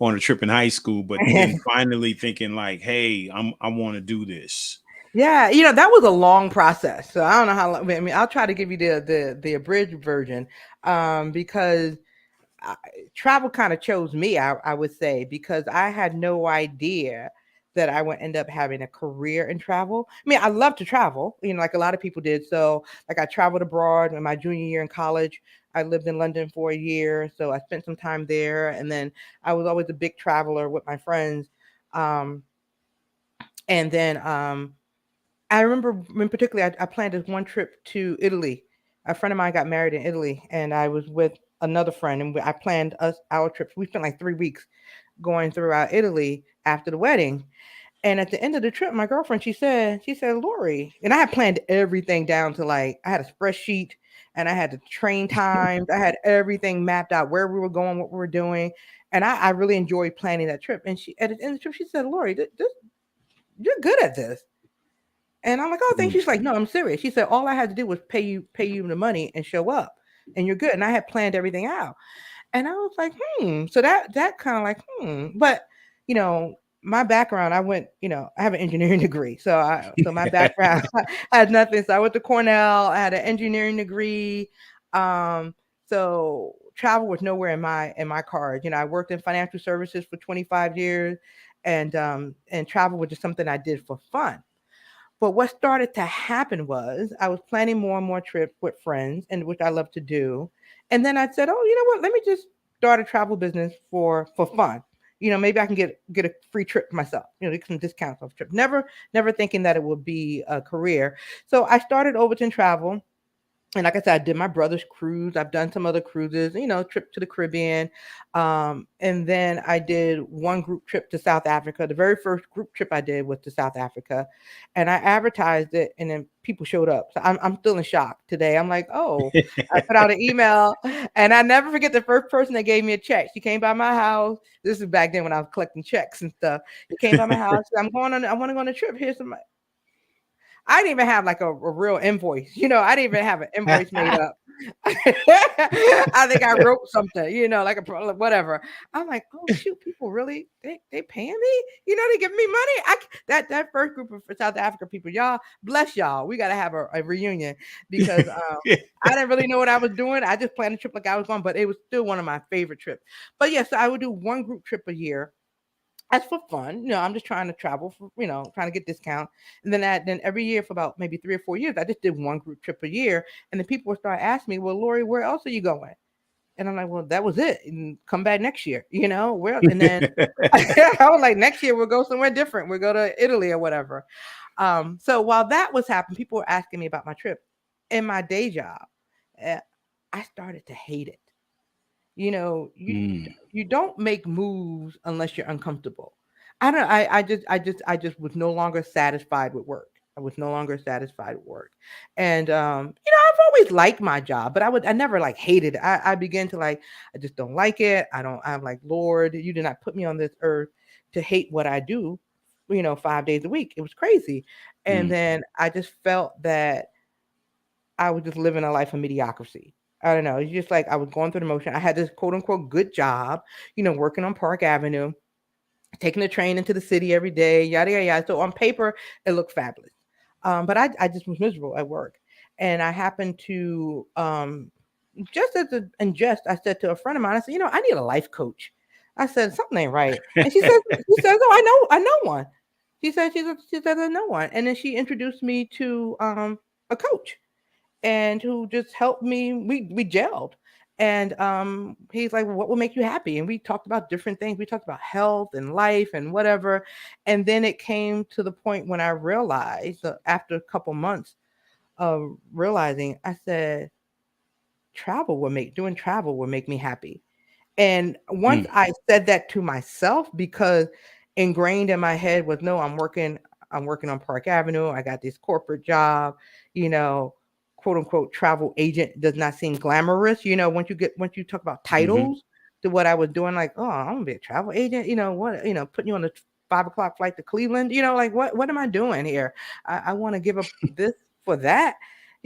on a trip in high school, but then finally thinking like, hey, I want to do this. Yeah, that was a long process. So I don't know how long. I mean, I'll try to give you the abridged version, because I, travel kind of chose me, I would say, because I had no idea that I would end up having a career in travel. I mean, I love to travel, like a lot of people did. So, like, I traveled abroad in my junior year in college. I lived in London for a year, so I spent some time there. And then I was always a big traveler with my friends. Um, and then I remember when particularly I planned this one trip to Italy. A friend of mine got married in Italy, and I was with another friend, and I planned our trip. We spent like 3 weeks going throughout Italy after the wedding. And at the end of the trip, my girlfriend, she said, Lori, and I had planned everything down to, like, I had a spreadsheet and I had the train times. I had everything mapped out, where we were going, what we were doing. And I really enjoyed planning that trip. And at the end of the trip, she said, Lori, you're good at this. And I'm like, "Oh, thanks." Mm. She's like, "No, I'm serious." She said, "All I had to do was pay you the money and show up, and you're good." And I had planned everything out. And I was like, "Hmm." So that kind of like, "Hmm." But, my background, I have an engineering degree. So my background had nothing. So I went to Cornell. I had an engineering degree. Um, so travel was nowhere in my cards. I worked in financial services for 25 years, and travel was just something I did for fun. But what started to happen was I was planning more and more trips with friends, and which I love to do. And then I said, "Oh, you know what? Let me just start a travel business for fun. Maybe I can get a free trip myself. Get some discounts off trips." Never thinking that it would be a career. So I started Overton Travel, and like I said, I did my brother's cruise. I've done some other cruises, trip to the Caribbean. And then I did one group trip to South Africa. The very first group trip I did was to South Africa. And I advertised it, and then people showed up. So I'm still in shock today. I'm like, oh, I put out an email, and I never forget the first person that gave me a check. She came by my house. This is back then when I was collecting checks and stuff. She came by my house. I want to go on a trip. Here's some. I didn't even have like a real invoice. I didn't even have an invoice made up. I think I wrote something, like whatever. I'm like, oh shoot, people really they paying me? They giving me money. That first group of South Africa people, y'all, bless y'all. We gotta have a reunion because I didn't really know what I was doing. I just planned a trip like I was going, but it was still one of my favorite trips. But yes, I would do one group trip a year. That's for fun. I'm just trying to travel for, trying to get discount. And then every year for about maybe 3 or 4 years, I just did one group trip a year. And then people would start asking me, well, Lori, where else are you going? And I'm like, well, that was it. And come back next year, where else? And then I was like, next year we'll go somewhere different. We'll go to Italy or whatever. So while that was happening, people were asking me about my trip. In my day job, uh, I started to hate it. You know, you Mm. you don't make moves unless you're uncomfortable. I don't I just was no longer satisfied with work. I was no longer satisfied with work. And I've always liked my job, but I never like hated it. I began to like, I just don't like it. I'm like, Lord, you did not put me on this earth to hate what I do, 5 days a week. It was crazy. And Mm. then I just felt that I was just living a life of mediocrity. I don't know. It's just like I was going through the motion. I had this quote unquote good job, working on Park Avenue. taking the train into the city every day, yada yada yada. So on paper, it looked fabulous. But I just was miserable at work. And I happened to just as a in jest, I said to a friend of mine, I said, I need a life coach. I said, something ain't right. And she says, oh, I know one. She says, I know one. And then she introduced me to a coach and who just helped me. We gelled. And he's like, well, what will make you happy? And we talked about different things. We talked about health and life and whatever. And then it came to the point when I realized, after a couple months of realizing, I said, doing travel will make me happy. And once Mm, I said that to myself, because ingrained in my head was, no, I'm working on Park Avenue. I got this corporate job, you know, quote unquote travel agent does not seem glamorous. Once you talk about hmm. titles to what I was doing, like, oh, I'm gonna be a travel agent, putting you on the 5 o'clock flight to Cleveland, like what am I doing here? I want to give up this for that.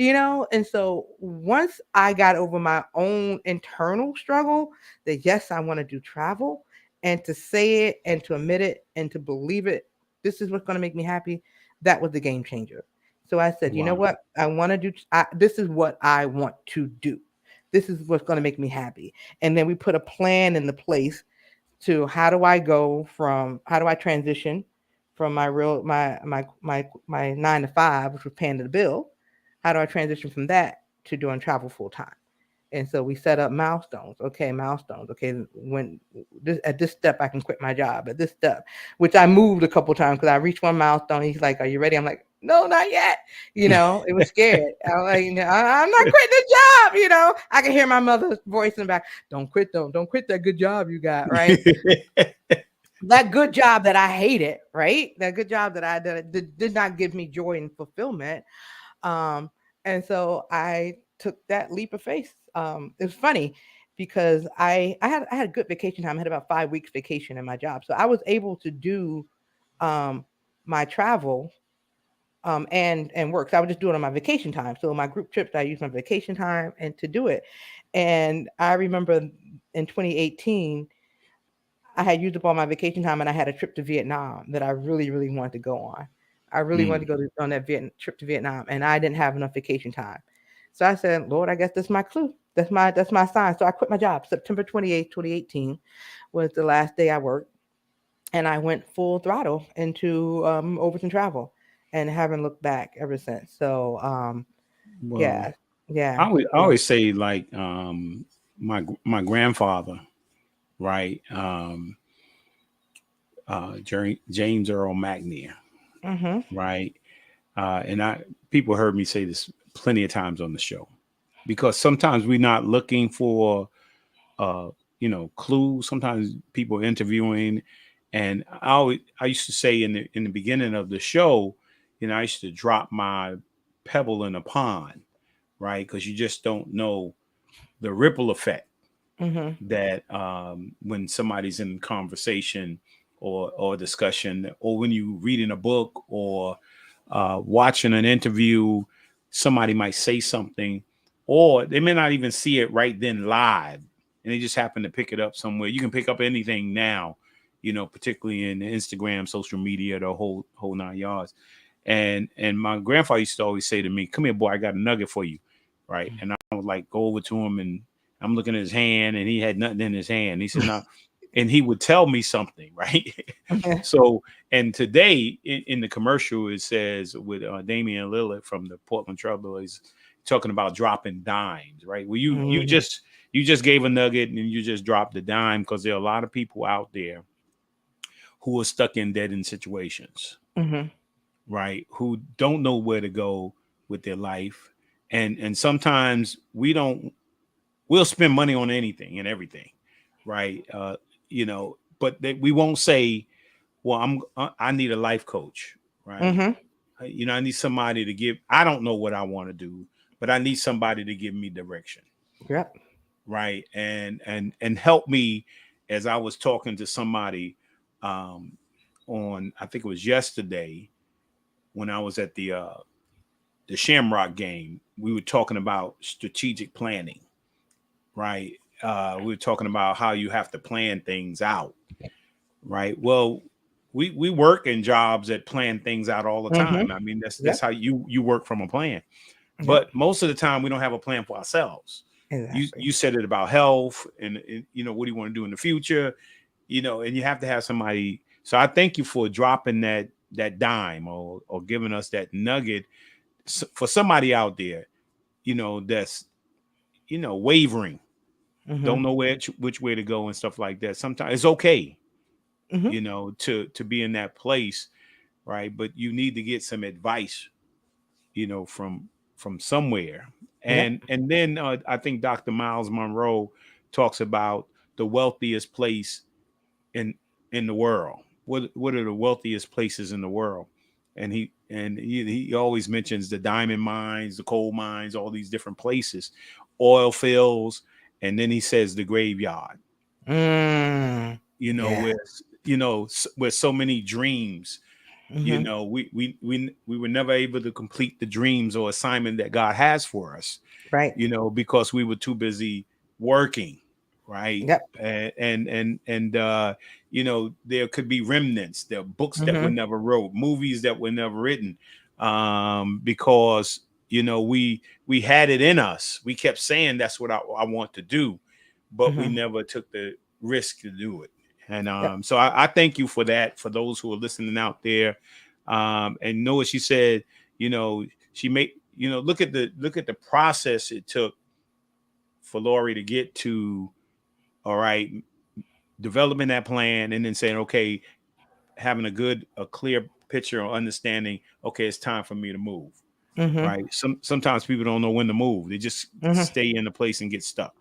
And so once I got over my own internal struggle, that yes, I want to do travel, and to say it and to admit it and to believe it, this is what's going to make me happy. That was the game changer. So I said, you know Wow. what? I want to do, this is what I want to do. This is what's going to make me happy. And then we put a plan in the place to how do I transition from my 9 to 5, which was paying the bill. How do I transition from that to doing travel full time? And so we set up milestones. Okay, milestones. Okay, at this step I can quit my job. At this step, which I moved a couple times because I reached one milestone. He's like, "Are you ready?" I'm like, "No, not yet." It was scared. I'm like, "No, I'm not quitting the job." I can hear my mother's voice in the back. Don't quit, don't quit that good job you got, right? That good job that I hated, right? That good job that did not give me joy and fulfillment. Um, and so I took that leap of faith. It was funny because I had good vacation time. I had about 5 weeks vacation in my job, so I was able to do um, my travel and work. So I would just do it on my vacation time. So my group trips, I use my vacation time and to do it. And I remember in 2018, I had used up all my vacation time and I had a trip to Vietnam that I really, really wanted to go on. I really wanted to Mm, go on that trip to Vietnam, and I didn't have enough vacation time. So I said, Lord, I guess that's my clue. That's my sign. So I quit my job. September 28th, 2018 was the last day I worked. And I went full throttle into Overton Travel and haven't looked back ever since. So well, yeah, yeah. I always say like my grandfather, right? James Earl McNair, Mm-hmm. right? And I people heard me say this plenty of times on the show because sometimes we're not looking for uh, clues. Sometimes people are interviewing, and I used to say in the beginning of the show, I used to drop my pebble in a pond, right? Because you just don't know the ripple effect Mm-hmm. that when somebody's in conversation or discussion, or when you reading a book or watching an interview, somebody might say something, or they may not even see it right then live, and they just happen to pick it up somewhere. You can pick up anything now, particularly in Instagram, social media, the whole 9 yards. And my grandfather used to always say to me, "Come here, boy, I got a nugget for you," right? And I would like go over to him, and I'm looking at his hand, and he had nothing in his hand. He said, "No," and he would tell me something, right? So, and today in the commercial, it says with Damian Lillard from the Portland Trail, he's talking about dropping dimes, right? Well, Mm-hmm. you just gave a nugget and you just dropped the dime because there are a lot of people out there who are stuck in dead end situations, Mm-hmm. right? Who don't know where to go with their life, and sometimes we'll spend money on anything and everything, right? But we won't say, well, I need a life coach, right? Mm-hmm. I need somebody to give. I don't know what I want to do, but I need somebody to give me direction, Yep. right? And help me as I was talking to somebody um, on, I think it was yesterday when I was at the Shamrock game. We were talking about strategic planning, right? We were talking about how you have to plan things out, right? Well, we work in jobs that plan things out all the Mm-hmm. time. I mean, that's Yep. how you work from a plan. Yep. But most of the time, we don't have a plan for ourselves. You Exactly. said it about health and what do you want to do in the future, and you have to have somebody. So I thank you for dropping that dime or giving us that nugget for somebody out there, that's wavering, Mm-hmm. don't know which way to go and stuff like that. Sometimes it's okay, Mm-hmm. to be in that place, right? But you need to get some advice, from somewhere. Yep. And then I think Dr. Miles Monroe talks about the wealthiest place in the world. What are the wealthiest places in the world? And he always mentions the diamond mines, the coal mines, all these different places, oil fields, and then he says the graveyard. Mm. Yeah. Where with so many dreams, Mm-hmm. we were never able to complete the dreams or assignment that God has for us, Right. because we were too busy working, right? Yep. And there could be remnants. There are books that were Mm-hmm. never wrote, movies that were never written, because we had it in us. We kept saying that's what I want to do, but we Mm-hmm. never took the risk to do it. And Yep. so I thank you for that. For those who are listening out there, and know what she said. She made. Look at the process it took for Lori to get to, all right, developing that plan and then saying, okay, having a clear picture or understanding, okay, it's time for me to move. Mm-hmm. Right. Sometimes people don't know when to move. They just Mm-hmm. stay in the place and get stuck.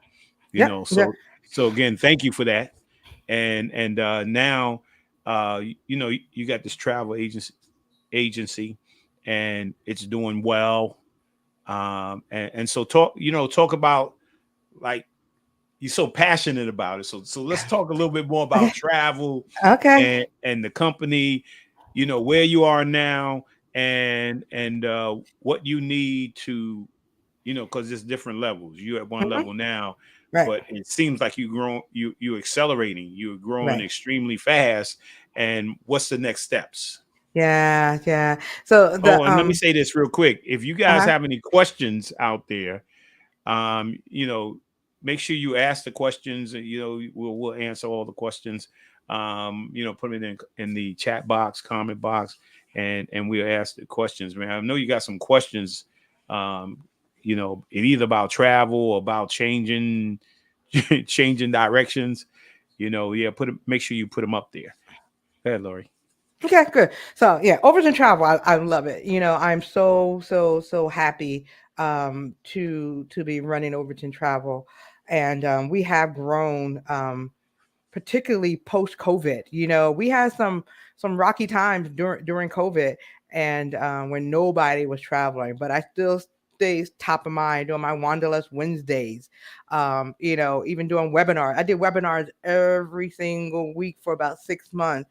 Yep. Yep. So again, thank you for that. And now you got this travel agency and it's doing well. And so talk about, like, you're so passionate about it. So let's talk a little bit more Okay. about travel Okay. and the company, where you are now and what you need to, because there's different levels. You're at one Mm-hmm. level now, Right. but it seems like you're accelerating, you're growing Right. extremely fast. And what's the next steps? Yeah. Yeah. So Oh, the and let me say this real quick. If you guys uh-huh. have any questions out there, um, you know, make sure you ask the questions. And, we'll answer all the questions. Put it in the chat box, comment box, and we'll ask the questions. Man, I know you got some questions. Um, either about travel or about changing changing directions. Yeah, make sure you put them up there. Go ahead, Lori. Okay, good. So yeah, Overton Travel, I love it. I'm so happy to be running Overton Travel, and we have grown, particularly post COVID. We had some rocky times during COVID, and when nobody was traveling, but I still stays top of mind doing my Wanderlust Wednesdays. Even doing webinars. I did webinars every single week for about 6 months,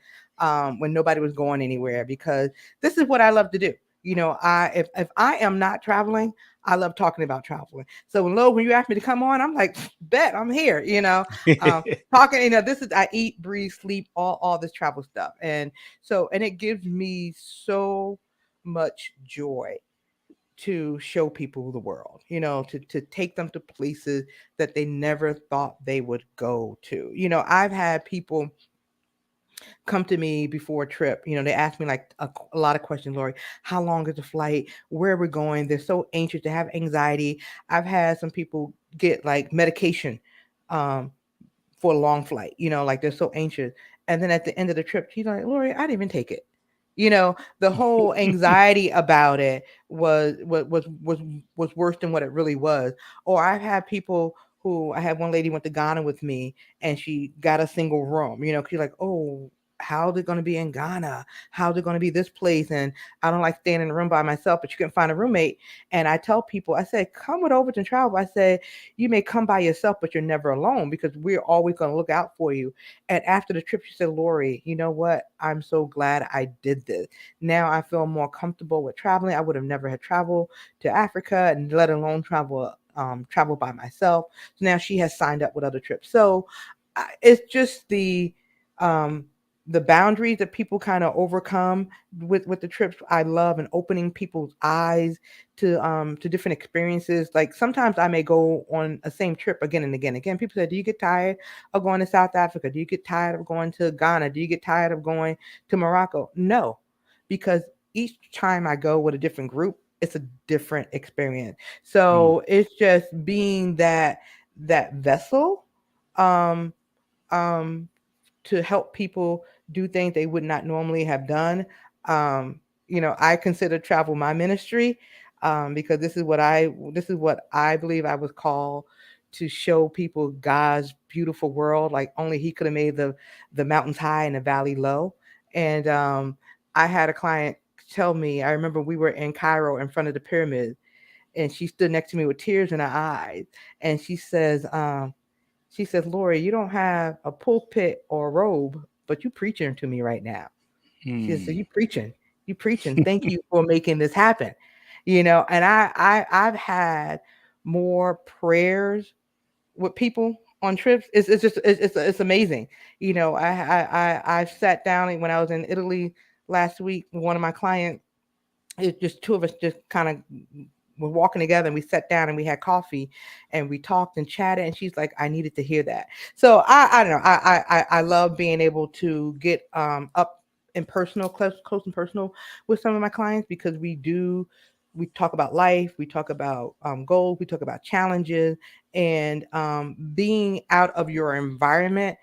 when nobody was going anywhere, because this is what I love to do. If I am not traveling, I love talking about traveling. So when you asked me to come on, I'm like, bet I'm here. Talking. This is, I eat, breathe, sleep, all this travel stuff, and it gives me so much joy to show people the world. To take them to places that they never thought they would go to. I've had people come to me before a trip. They ask me like a lot of questions, Lori. How long is the flight? Where are we going? They're so anxious. They have anxiety. I've had some people get like medication um, for a long flight, like they're so anxious. And then at the end of the trip, she's like, Lori, I didn't even take it. The whole anxiety about it was worse than what it really was. Or I've had people who, I had one lady went to Ghana with me, and she got a single room. She's like, oh, how they're going to be in Ghana? How they're going to be this place? And I don't like staying in a room by myself, but you can find a roommate. And I tell people, I said, come with Overton Travel. I said, you may come by yourself, but you're never alone, because we're always going to look out for you. And after the trip, she said, Lori, you know what? I'm so glad I did this. Now I feel more comfortable with traveling. I would have never had traveled to Africa, and let alone travel by myself. So now she has signed up with other trips. So it's just the um, the boundaries that people kind of overcome with the trips, I love, and opening people's eyes to different experiences. Like sometimes I may go on a same trip again and again. Again, people say, "Do you get tired of going to South Africa? Do you get tired of going to Ghana? Do you get tired of going to Morocco?" No, because each time I go with a different group, it's a different experience. Mm. So it's just being that vessel. Um, um, to help people do things they would not normally have done. I consider travel my ministry, because this is what I believe I was called to show people God's beautiful world, like only He could have made the mountains high and the valley low. And I had a client tell me, I remember we were in Cairo in front of the pyramids, and she stood next to me with tears in her eyes, and she says, "Lori, you don't have a pulpit or a robe, but you preaching to me right now." She said, "So Mm. you preaching, you preaching. Thank you for making this happen." And I've had more prayers with people on trips. It's just it's amazing. I've sat down, and when I was in Italy last week, one of my clients, it's just two of us just kind of were walking together, and we sat down and we had coffee and we talked and chatted, and she's like, "I needed to hear that." So I don't know, I love being able to get up in personal, close and personal with some of my clients, because we talk about life, we talk about goals, we talk about challenges, and being out of your environment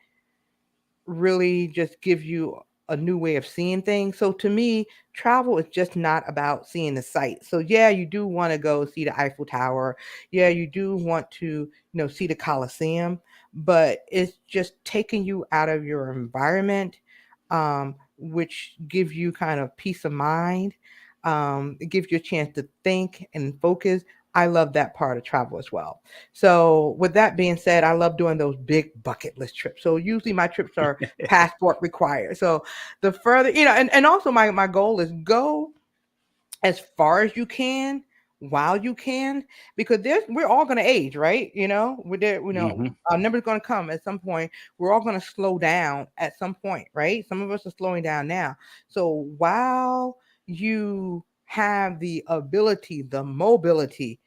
really just gives you a new way of seeing things. So to me, travel is just not about seeing the sights. So yeah, you do want to go see the Eiffel Tower. Yeah, you do want to, see the Colosseum, but it's just taking you out of your environment, which gives you kind of peace of mind. It gives you a chance to think and focus. I love that part of travel as well. So, with that being said, I love doing those big bucket list trips. So, usually my trips are passport required. So, the further, and also my goal is go as far as you can while you can, because we're all going to age, right? We're there, Hmm. our number's going to come at some point. We're all going to slow down at some point, right? Some of us are slowing down now. So while you have the ability, the mobility,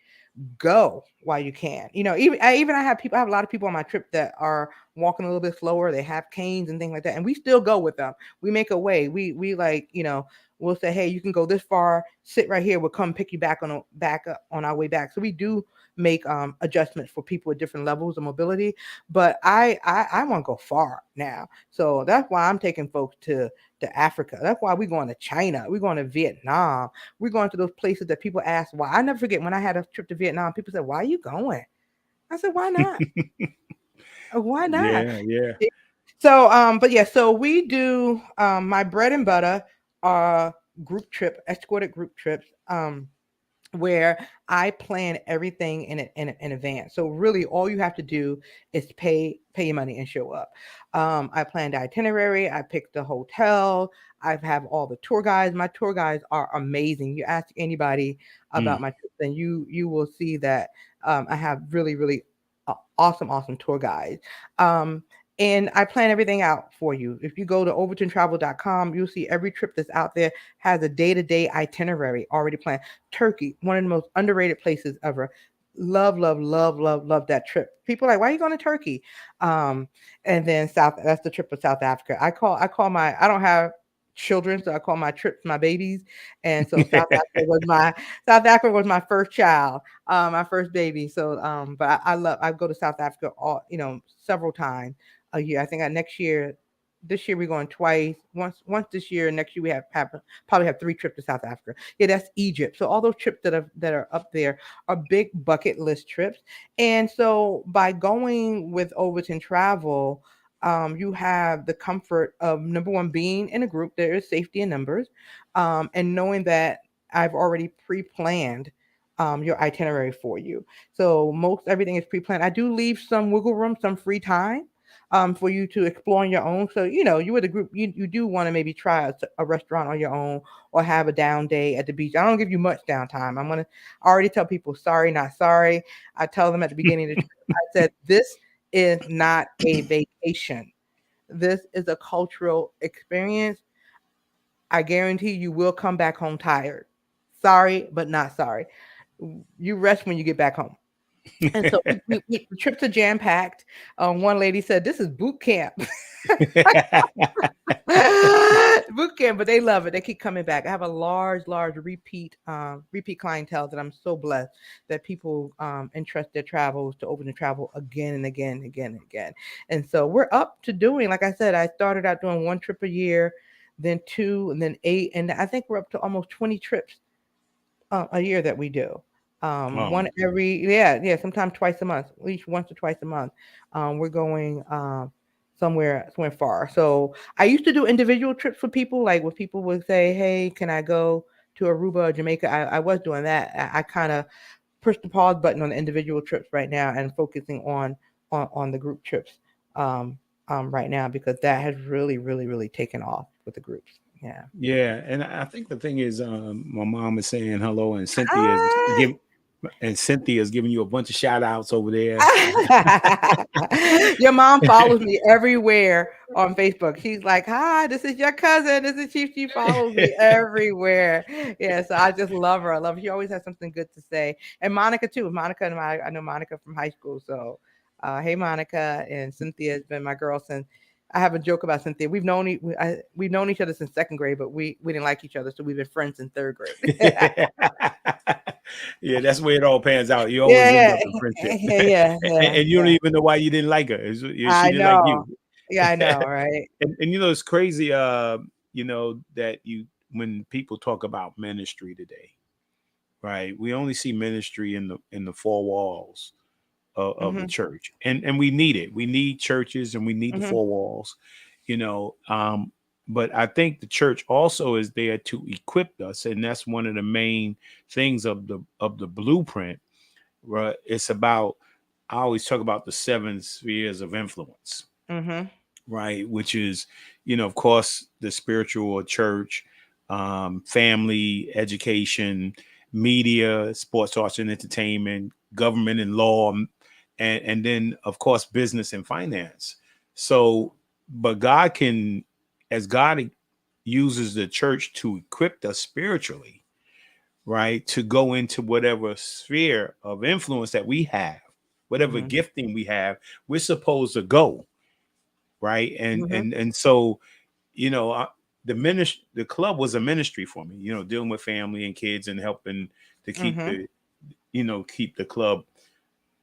go while you can. I have a lot of people on my trip that are walking a little bit slower. They have canes and things like that, and we still go with them. We make a way. We like, we'll say, "Hey, you can go this far. Sit right here. We'll come pick you back up on our way back." So we do make adjustments for people with different levels of mobility. But I want to go far now, so that's why I'm taking folks to Africa. That's why we're going to China. We're going to Vietnam. We're going to those places that people ask why. I never forget when I had a trip to Vietnam, people said, "Why are you going?" I said, "Why not? Why not?" Yeah, yeah. So, but yeah, so we do my bread and butter are escorted group trips. Where I plan everything in advance. So really, all you have to do is pay your money and show up. I plan the itinerary. I pick the hotel. I have all the tour guides. My tour guides are amazing. You ask anybody Mm. about my trip, then you will see that I have really really awesome tour guides. Um, and I plan everything out for you. If you go to overtontravel.com, you'll see every trip that's out there has a day-to-day itinerary already planned. Turkey, one of the most underrated places ever. Love, love, love, love, love that trip. People are like, "Why are you going to Turkey?" Um, and then that's the trip of South Africa. I don't have children, so I call my trips my babies. And so South Africa was my first child, my first baby. So but I go to South Africa several times a year. I think next year, this year we're going twice. Once this year, next year we probably have 3 trips to South Africa. Yeah, that's Egypt. So all those trips that are up there are big bucket list trips. And so by going with Overton Travel, you have the comfort of, number one, being in a group. There is safety in numbers, and knowing that I've already pre-planned your itinerary for you. So most everything is pre-planned. I do leave some wiggle room, some free time for you to explore on your own. So, you with a group, you do want to maybe try a restaurant on your own, or have a down day at the beach. I don't give you much downtime. I already tell people, sorry, not sorry. I tell them at the beginning of the trip, I said, this is not a vacation. this is a cultural experience. I guarantee you will come back home tired. Sorry, but not sorry. You rest when you get back home. And so the trips are jam packed. One lady said, "This is boot camp." Boot camp, but they love it. They keep coming back. I have a large repeat clientele that I'm so blessed that people entrust their travels to Overton Travel again and again, again and again. And so we're up to doing, like I said, I started out doing 1 trip a year, then 2, and then 8, and I think we're up to almost 20 trips a year that we do. One every, yeah, sometimes twice a month, at least once or twice a month. We're going somewhere far. So I used to do individual trips for people, like when people would say, "Hey, can I go to Aruba or Jamaica?" I was doing that. I kind of pushed the pause button on the individual trips right now and focusing on the group trips right now, because that has really taken off with the groups. Yeah. Yeah, and I think the thing is, my mom is saying hello, and Ah! Cynthia's giving you a bunch of shout outs over there. Your mom follows me everywhere on Facebook. She's like, "Hi, this is your cousin. This is Chief." She follows me everywhere. Yeah, so I just love her. I love her. She always has something good to say. And Monica too. Monica and I know Monica from high school. So hey Monica, and Cynthia has been my girl since. I have a joke about Cynthia. We've known each other since second grade, but we didn't like each other, so we've been friends in third grade. Yeah, that's where it all pans out. You always end Yeah, up in friendship, and you don't yeah. even know why you didn't like her. She I didn't like know. you. Yeah, I know, right? And it's crazy. That when people talk about ministry today, right? We only see ministry in the four walls of the Mhm, church, and we need it. We need churches, and we need the mhm, four walls. You know, but I think the church also is there to equip us, and that's one of the main things of the blueprint. Right? It's about, I always talk about the seven spheres of influence, mhm, right? Which is, of course, the spiritual church, family, education, media, sports, arts, and entertainment, government and law, and then of course business and finance. So, but as God uses the church to equip us spiritually, right, to go into whatever sphere of influence that we have, whatever mhm, gifting we have, we're supposed to go, right? And mhm, and and so, you know, the club was a ministry for me, dealing with family and kids and helping to keep mhm, the club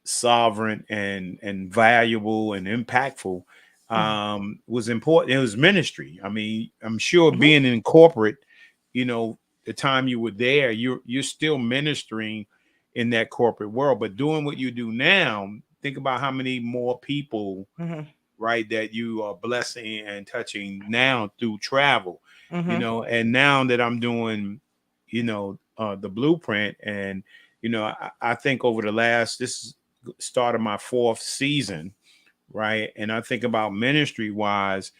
sovereign and valuable and impactful. mhm, Was important. It was ministry. I mean, I'm sure mhm, being in corporate, you know, the time you were there, you're still ministering in that corporate world, but doing what you do now, think about how many more people, mhm, right, that you are blessing and touching now through travel, mhm, and now that I'm doing, the blueprint, and I think over the last, this is start of my fourth season, right, and I think about ministry wise,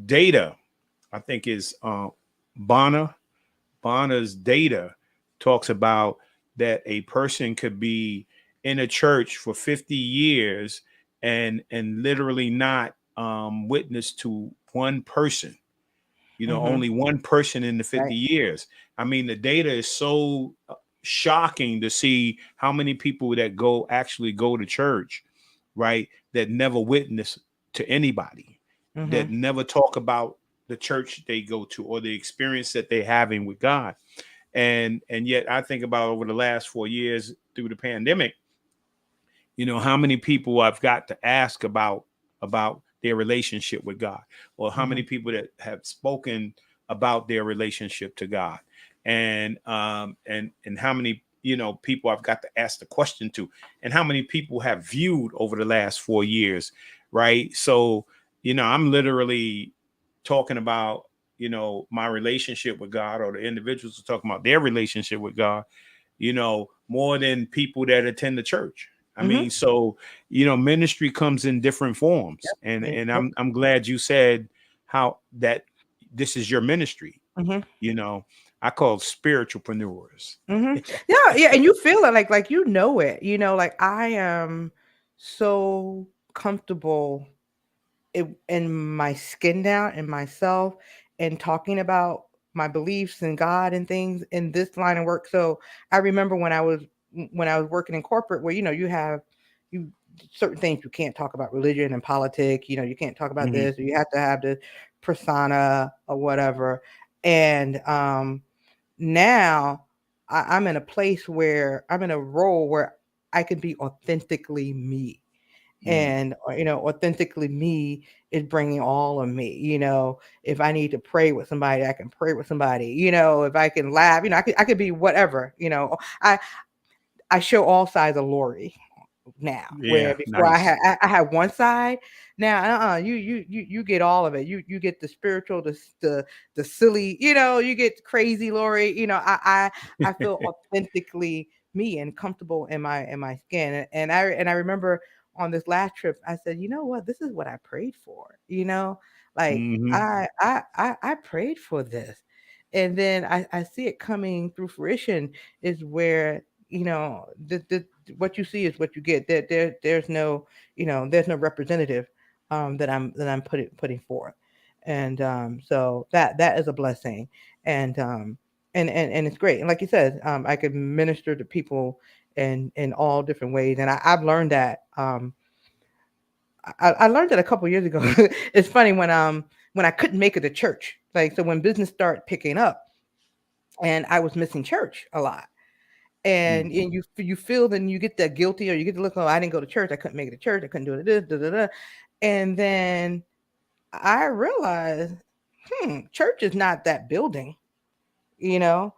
data, I think is Bonner Bonner's data talks about that a person could be in a church for 50 years and literally not witness to one person, mhm. only one person in the 50 Right. years. I mean, the data is so shocking to see how many people that actually go to church, right, that never witness to anybody, that Mhm, never talk about the church they go to or the experience that they're having with God. And yet I think about over the last 4 years through the pandemic, how many people I've got to ask about their relationship with God, or how many mhm, people that have spoken about their relationship to God, and how many people I've got to ask the question to, and how many people have viewed over the last 4 years, right? So I'm literally talking about my relationship with God, or the individuals are talking about their relationship with God, more than people that attend the church. I mhm. mean, so ministry comes in different forms, and Yep. and Yep. I'm glad you said how that this is your ministry. Mhm, You know, I call spiritualpreneurs. mhm. Yeah, yeah, and you feel it, like you know it. Like I am so comfortable and my skin down and myself and talking about my beliefs and God and things in this line of work. So I remember when I was working in corporate, where you have you certain things you can't talk about, religion and politics. You can't talk about Hmm. this. Or you have to have the persona or whatever. And now I'm in a place where I'm in a role where I can be authentically me. Mm. And authentically me is bringing all of me. If I need to pray with somebody, I can pray with somebody. If I can laugh, I could be whatever. I show all sides of Lori now, where Yeah, before I nice. had I had one side. Now you get all of it. You get the spiritual, the silly, you get crazy Lori. I feel authentically me and comfortable in my skin. And I remember on this last trip, I said, you know what, this is what I prayed for. Like Hmm. I prayed for this. And then I see it coming through fruition, is where the what you see is what you get. There's no representative that I'm putting forth. And so that is a blessing. And and it's great. And like you said, I could minister to people in all different ways. And I've learned that. I learned that a couple years ago. It's funny when I couldn't make it to church. Like, so when business started picking up, and I was missing church a lot. And you feel, then you get that guilty, or you get the look, oh, I didn't go to church, I couldn't make it to church, I couldn't do it, this, da, da, da. And then I realized, church is not that building, you know.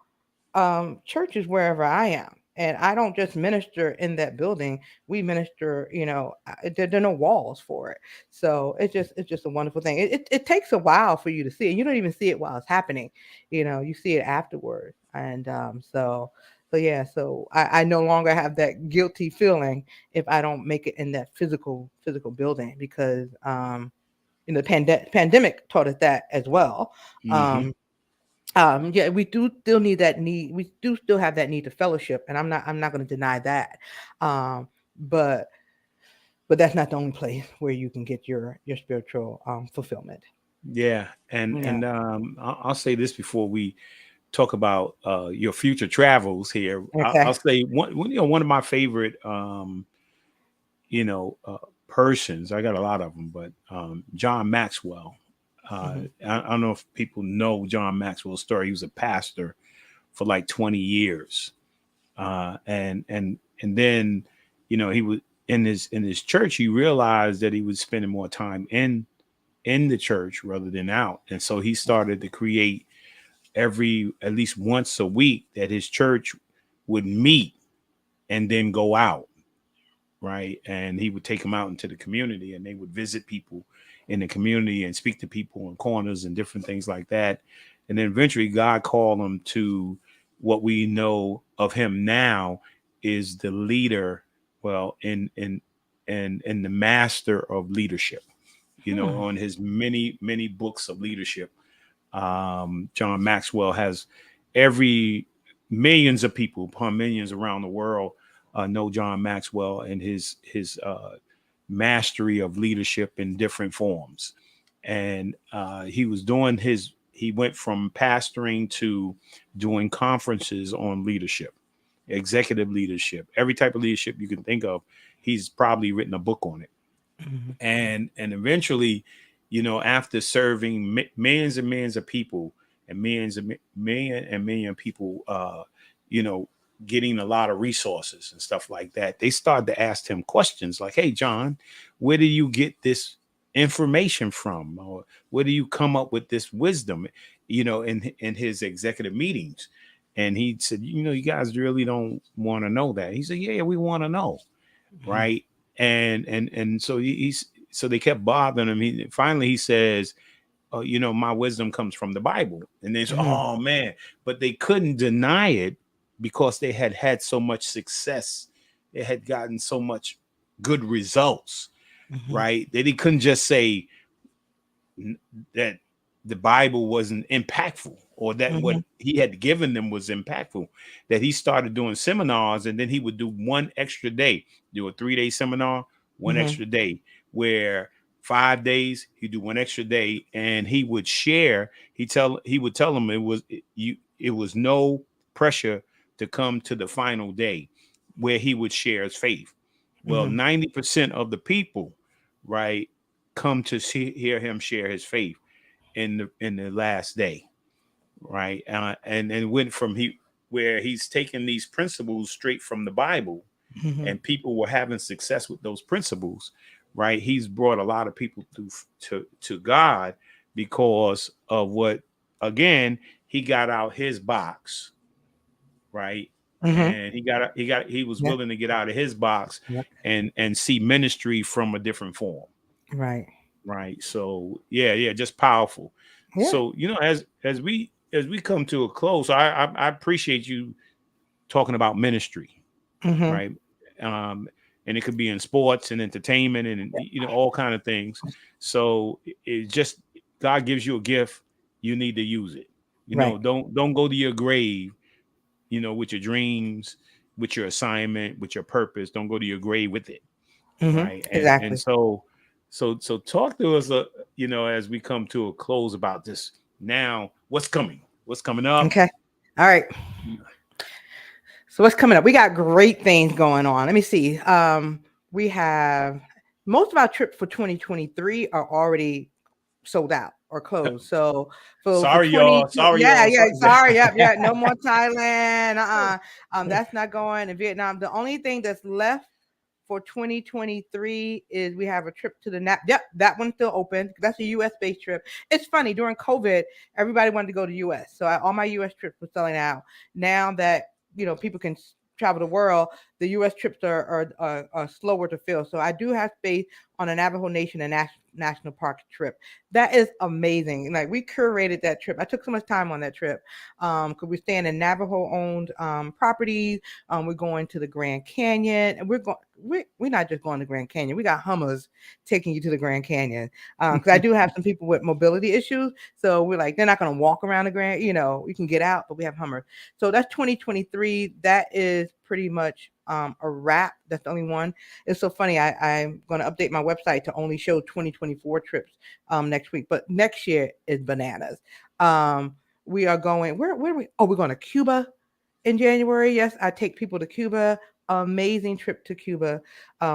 Church is wherever I am. And I don't just minister in that building. We minister, there are no walls for it. So it's just a wonderful thing. It takes a while for you to see it. You don't even see it while it's happening. You see it afterwards. And so yeah, so I no longer have that guilty feeling if I don't make it in that physical building, because the pandemic taught us that as well. Hmm. Um, yeah, we do still need that need. We do still have that need to fellowship, and I'm not going to deny that. Um, but but that's not the only place where you can get your spiritual fulfillment. Yeah, and You know. and I'll say this before we talk about your future travels here. I'll Okay. say one of my favorite you know uh, persons. I got a lot of them, but John Maxwell. Hmm. I don't know if people know John Maxwell's story. He was a pastor for like 20 years, and then he was in his church. He realized that he was spending more time in the church rather than out, and so he started to create every at least once a week that his church would meet and then go out, right? And he would take them out into the community, and they would visit people in the community and speak to people in corners and different things like that. And then eventually God called him to what we know of him now is the leader, well, in the master of leadership, Hmm. on his many books of leadership. John Maxwell has every millions of people, upon millions around the world, know John Maxwell and his mastery of leadership in different forms. And he went from pastoring to doing conferences on leadership, executive leadership, every type of leadership you can think of. He's probably written a book on it. Hmm. And eventually, after serving millions and millions of people, and million people, you know getting a lot of resources and stuff like that, they started to ask him questions like, hey John, where do you get this information from, or where do you come up with this wisdom, in his executive meetings? And he said, you guys really don't want to know that. He said, yeah, we want to know, Hmm. right? And so so they kept bothering him. Finally he says, oh, my wisdom comes from the Bible. And they said, Hmm. oh man, but they couldn't deny it because they had had so much success. They had gotten so much good results, Hmm. right? That he couldn't just say that the Bible wasn't impactful, or that what Hmm. he had given them was impactful. That he started doing seminars, and then he would do one extra day, do a 3-day seminar, one Hmm. extra day, where 5 days, he'd do one extra day, and he would share. He would tell them it was no pressure to come to the final day where he would share his faith. Well, 90% of the people, right, come to hear him share his faith in the last day, right? And went from where he's taken these principles straight from the Bible, and people were having success with those principles, right? He's brought a lot of people to God because of what, again, he got out his box, right? And he was willing to get out of his box and see ministry from a different form. Right. So yeah, just powerful. Yeah. So, as we come to a close, I appreciate you talking about ministry, right? And it could be in sports and entertainment and all kind of things. So it just, God gives you a gift, you need to use it. Don't go to your grave, with your dreams, with your assignment, with your purpose. Don't go to your grave with it. Right. Exactly. And so talk to us, as we come to a close about this now. What's coming up? Okay. All right. So what's coming up? We got great things going on. Let me see. We have most of our trips for 2023 are already sold out or closed. So sorry, for y'all. Sorry. Yep. No more Thailand. That's not going. In Vietnam, the only thing that's left for 2023 is we have a trip to the Napa. Yep, that one's still open. That's a U.S. based trip. It's funny, during COVID, everybody wanted to go to U.S. So all my U.S. trips were selling out. Now that people can travel the world, the U.S. trips are slower to fill. So I do have space on a Navajo Nation and National Park trip. That is amazing. Like, we curated that trip. I took so much time on that trip because we're staying in Navajo-owned properties. We're going to the Grand Canyon, and we're not just going to Grand Canyon. We got Hummers taking you to the Grand Canyon because I do have some people with mobility issues. So we're like, they're not going to walk around the Grand. We can get out, but we have Hummers. So that's 2023. That is pretty much a wrap. That's the only one. It's so funny. I'm going to update my website to only show 2024 trips next week, but next year is bananas. We are going, where are we? Oh, we're going to Cuba in January. Yes, I take people to Cuba. Amazing trip to Cuba.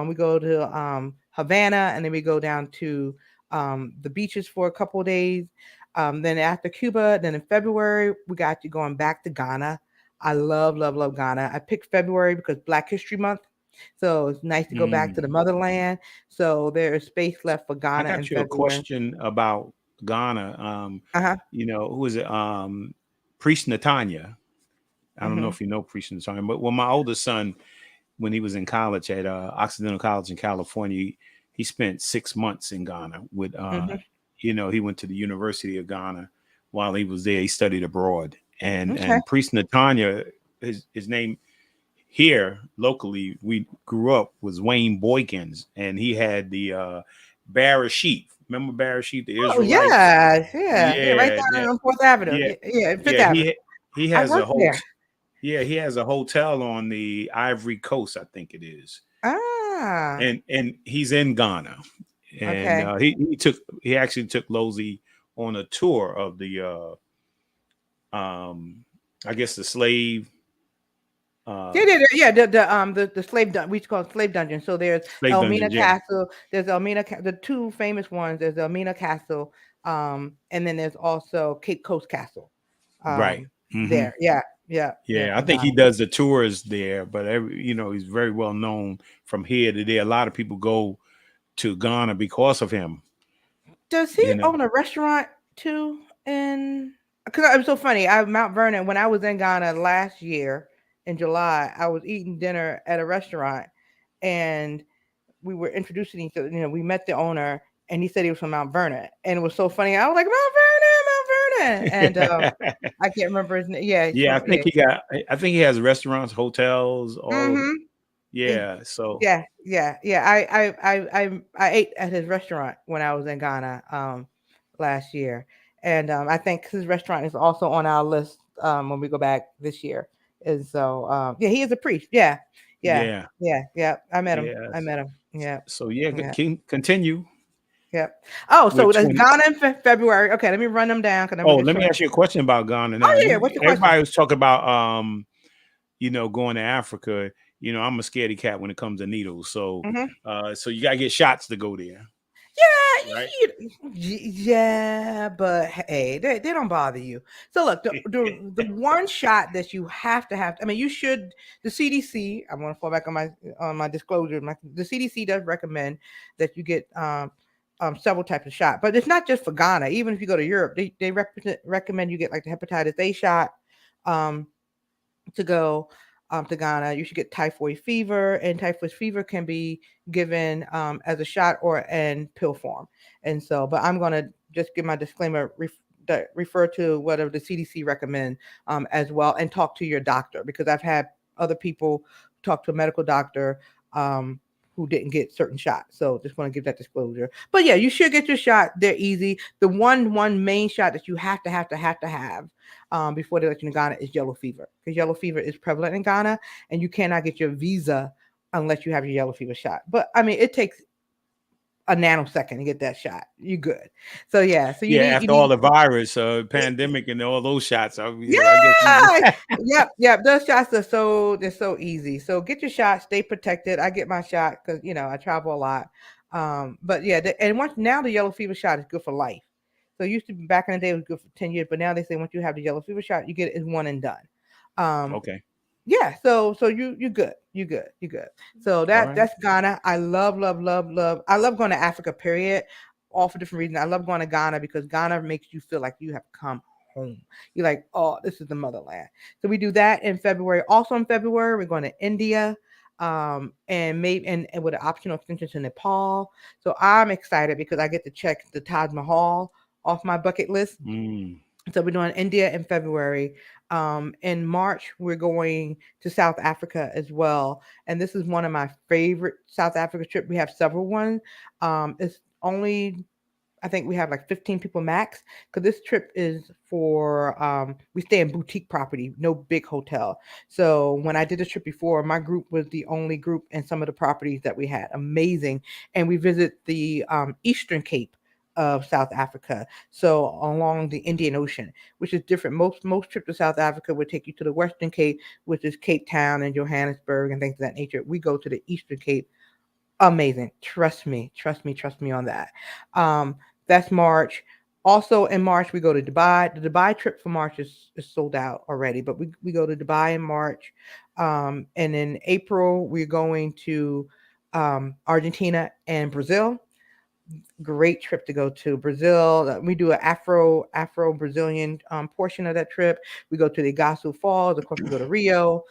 We go to Havana, and then we go down to the beaches for a couple of days. Then after Cuba, then in February, we got you going back to Ghana. I love Ghana. I picked February because Black History Month. So it's nice to go back to the motherland. So there is space left for Ghana. I got you a question about Ghana. Who is it? Priest Natanya. I don't know if you know Priest Natanya, but my oldest son, when he was in college at Occidental College in California, he spent 6 months in Ghana with, he went to the University of Ghana. While he was there, he studied abroad. And Priest Natanya, his name here locally, we grew up, was Wayne Boykins, and he had the Barashit. Remember Barashit, the Israelites? Yeah, right down on 4th Avenue. Fifth Avenue. He has a hotel. Yeah, he has a hotel on the Ivory Coast, I think it is. And he's in Ghana. And he actually took Lozy on a tour of the I guess the slave. The slave we call it slave dungeon. So there's Elmina Castle. There's Elmina. The two famous ones. There's Elmina Castle, and then there's also Cape Coast Castle. Right there. Yeah. I think he does the tours there, but he's very well known from here to there. A lot of people go to Ghana because of him. Does he own a restaurant too? Because it was so funny. Mount Vernon, when I was in Ghana last year in July, I was eating dinner at a restaurant, and we were introducing each other. We met the owner, and he said he was from Mount Vernon, and it was so funny. I was like, Mount Vernon, and I can't remember his name. I think he has restaurants, hotels, all. So I ate at his restaurant when I was in Ghana last year. And I think his restaurant is also on our list when we go back this year. And so, he is a priest. Yeah. I met him. So continue. Yep. Oh, so With that's 20. Ghana in February. Okay, let me run them down because I'm Oh, just let me trying. ask you a question about Ghana Oh now. yeah, what's the question? Everybody was talking about going to Africa. I'm a scaredy cat when it comes to needles. So Hmm. so you gotta get shots to go there, Yeah, right? yeah, but hey, they don't bother you. So look, the one shot that you have to have. I mean, you should. The CDC. I'm going to fall back on my disclosure. The CDC does recommend that you get several types of shot, but it's not just for Ghana. Even if you go to Europe, they recommend you get like the hepatitis A shot. Um, to go to Ghana. You should get typhoid fever, and typhoid fever can be given as a shot or in pill form. And so, but I'm going to just give my disclaimer. That refer to whatever the CDC recommend as well, and talk to your doctor, because I've had other people talk to a medical doctor who didn't get certain shots. So just want to give that disclosure. But yeah, you should get your shot. They're easy. The one main shot that you have to have before they let you in Ghana is yellow fever, because yellow fever is prevalent in Ghana, and you cannot get your visa unless you have your yellow fever shot. But I mean, it takes a nanosecond to get that shot. You good. So yeah, so Yeah, you after all need the virus, pandemic, and all those shots, I guess. yeah, yep. Those shots are they're so easy. So get your shot, stay protected. I get my shot because I travel a lot. But yeah, and once now the yellow fever shot is good for life. So it used to be back in the day it was good for 10 years, but now they say once you have the yellow fever shot, you get it as one and done. Okay. Yeah, so you good. You good. So All right. that's Ghana. I love, love, love, love. I love going to Africa, period. All for different reasons. I love going to Ghana because Ghana makes you feel like you have come home. You're like, oh, this is the motherland. So we do that in February. Also in February, we're going to India. And maybe and with an optional extension to Nepal. So I'm excited because I get to check the Taj Mahal off my bucket list. Mm. So we're doing India in February. In March, we're going to South Africa as well. And this is one of my favorite South Africa trip. We have several ones. It's only, I think we have like 15 people max, because this trip is for we stay in boutique property, no big hotel. So when I did this trip before, my group was the only group in some of the properties that we had. Amazing. And we visit the Eastern Cape of South Africa, so along the Indian Ocean, which is different. Most trips to South Africa would take you to the Western Cape, which is Cape Town and Johannesburg and things of that nature. We go to the Eastern Cape. Amazing. Trust me on that. That's March. Also in March, we go to Dubai. The Dubai trip for March is sold out already, but we go to Dubai in March. And in April, we're going to Argentina and Brazil. Great trip to go to Brazil. We do an Afro Brazilian portion of that trip. We go to the Iguazu Falls. Of course, we go to Rio.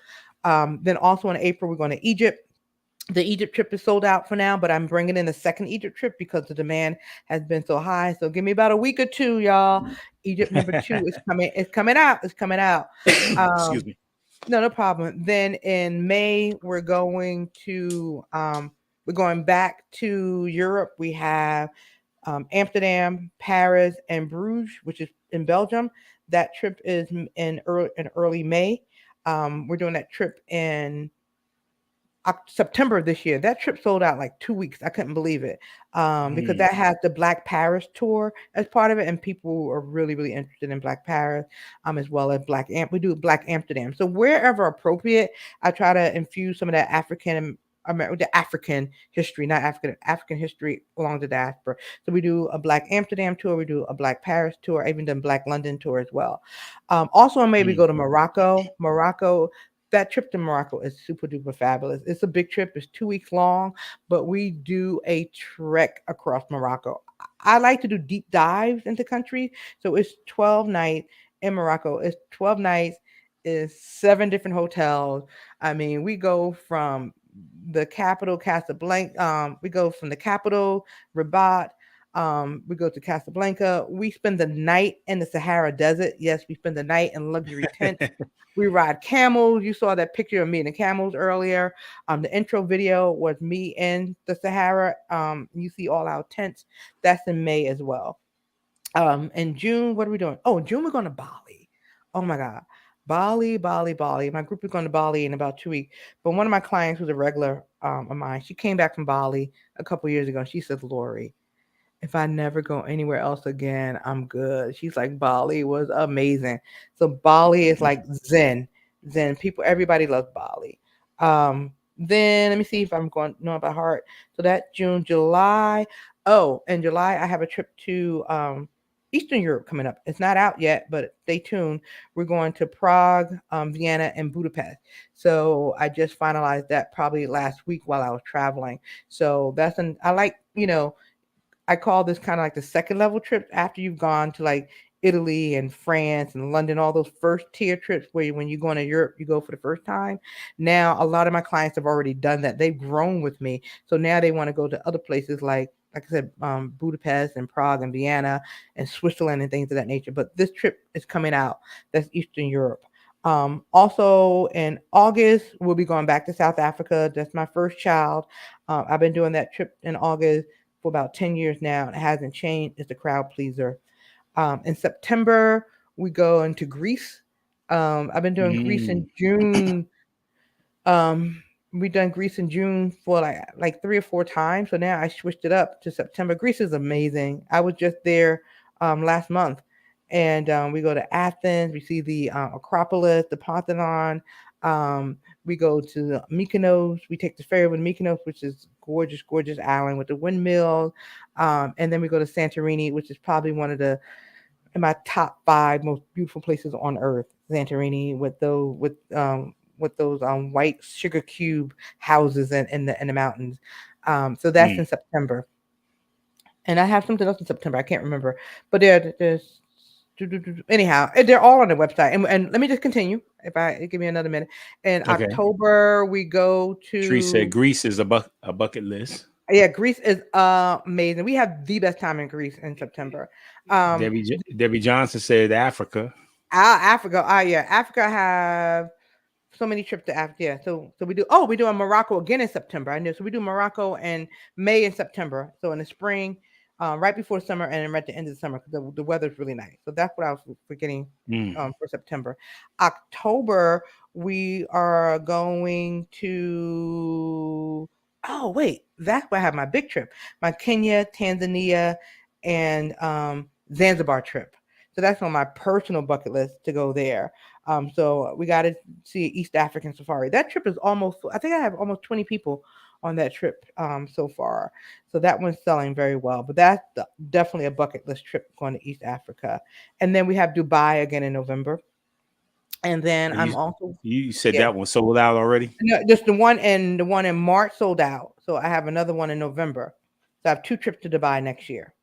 Then also in April, we're going to Egypt. The Egypt trip is sold out for now, but I'm bringing in a second Egypt trip because the demand has been so high. So give me about a week or two, y'all. Egypt number 2 is coming. It's coming out. It's coming out. Excuse me. No problem. Then in May, we're going back to Europe. We have Amsterdam, Paris, and Bruges, which is in Belgium. That trip is in early May. We're doing that trip in September of this year. That trip sold out like 2 weeks. I couldn't believe it because Mm. that has the Black Paris tour as part of it, and people are really, really interested in Black Paris, as well as We do Black Amsterdam. So wherever appropriate, I try to infuse some of that the African history, not African history along the diaspora. So we do a Black Amsterdam tour, we do a Black Paris tour, I even done Black London tour as well. Also in May, we Mm. go to Morocco. That trip to Morocco is super duper fabulous. It's a big trip. It's 2 weeks long, but we do a trek across Morocco. I like to do deep dives into country. So it's 12 nights in Morocco. It's 12 nights. It's 7 different hotels. I mean, we go from the capital, Casablanca. We go from the capital, Rabat. We go to Casablanca. We spend the night in the Sahara Desert. Yes, we spend the night in luxury tents. We ride camels. You saw that picture of me and the camels earlier. The intro video was me in the Sahara. You see all our tents. That's in May as well. In June, what are we doing? Oh, in June we're going to Bali. Oh my God. Bali, Bali, Bali. My group is going to Bali in about 2 weeks. But one of my clients who's a regular of mine, she came back from Bali a couple years ago. And she said, Lori, if I never go anywhere else again, I'm good. She's like, Bali was amazing. So Bali is like Zen. Zen. People, everybody loves Bali. Then let me see if I'm going know by heart. So that June, July. Oh, in July I have a trip to Eastern Europe coming up. It's not out yet, but stay tuned. We're going to Prague, Vienna, and Budapest. So I just finalized that probably last week while I was traveling. So that's an I like, I call this kind of like the second level trips after you've gone to like Italy and France and London, all those first tier trips where when you go into Europe, you go for the first time. Now, a lot of my clients have already done that. They've grown with me. So now they want to go to other places like I said, Budapest and Prague and Vienna and Switzerland and things of that nature. But this trip is coming out. That's Eastern Europe. Also in August, we'll be going back to South Africa. That's my first child. I've been doing that trip in August for about 10 years now, and it hasn't changed. It's a crowd pleaser. In September, we go into Greece. I've been doing Greece Mm, in June. Um, we done Greece in June for like 3 or 4 times. So now I switched it up to September. Greece is amazing. I was just there last month, and we go to Athens. We see the Acropolis, the Parthenon. We go to the Mykonos. We take the ferry with Mykonos, which is gorgeous, gorgeous island with the windmills. And then we go to Santorini, which is probably one of the in my top five most beautiful places on earth. Santorini with those white sugar cube houses in the mountains. So that's mm. in September, and I have something else in September. I can't remember, but there's anyhow, they're all on the website. And let me just continue. If I give me another minute, in Okay. October we go Tree said to Greece is a bucket list. yeah, Greece is amazing. We have the best time in Greece in September. Um, Debbie Johnson said Africa. Africa. Yeah, Africa have so many trips to Africa. Yeah, so we do. Oh, we do in Morocco again in September. I know. So we do Morocco in May and September. So in the spring, right before summer, and then right at the end of the summer because the weather's really nice. So that's what I was forgetting Mm. for September. October, we are going to. Oh wait, that's where I have my big trip. My Kenya, Tanzania, and Zanzibar trip. So that's on my personal bucket list to go there. So we got to see East African safari. That trip is almost, I think I have almost 20 people on that trip so far. So that one's selling very well. But that's definitely a bucket list trip going to East Africa. And then we have Dubai again in November. And then You I'm also, you said yeah, that one sold out already? no, just the one in March sold out. So I have another one in November. So I have two trips to Dubai next year.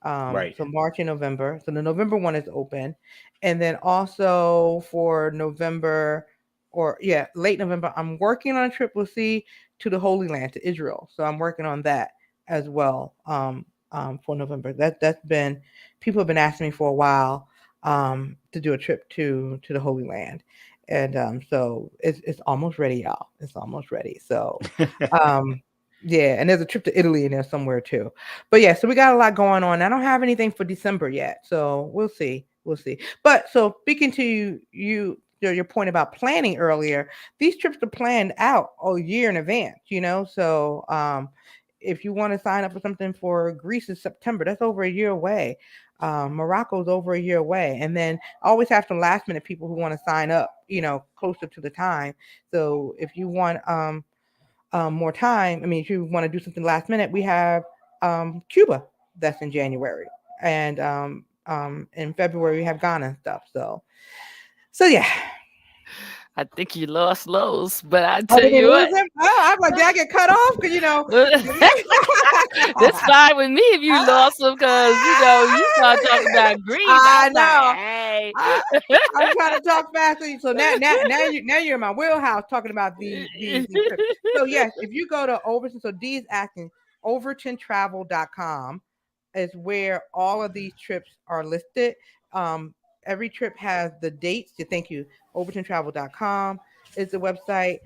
Right. So March and November. So the November one is open. And then also for November or yeah, late November, I'm working on a trip we'll see to the Holy Land to Israel. So I'm working on that as well. For November. That's been people have been asking me for a while to do a trip to the Holy Land. And so it's almost ready, y'all. It's almost ready. So um yeah, and there's a trip to Italy in there somewhere too. But yeah, so we got a lot going on. I don't have anything for December yet, so we'll see. We'll see. But so speaking to your point about planning earlier, these trips are planned out a year in advance. So if you want to sign up for something for Greece in September, that's over a year away. Morocco's over a year away, and then I always have some last minute people who want to sign up. Closer to the time. So if you want more time. I mean, if you want to do something last minute, we have Cuba that's in January, and in February we have Ghana and stuff. So yeah. I think you lost Lowe's, but I Oh, tell did we you lose what. him? Oh, I'm like, did I get cut off? Because That's fine with me if you lost them because you start talking about Greece. I I'm know. like, hey. I'm trying to talk faster. So now you're in my wheelhouse talking about these trips. So yes, if you go to Overton, so Dee is asking overtontravel.com is where all of these trips are listed. Every trip has the dates. Thank you. Overtontravel.com is the website.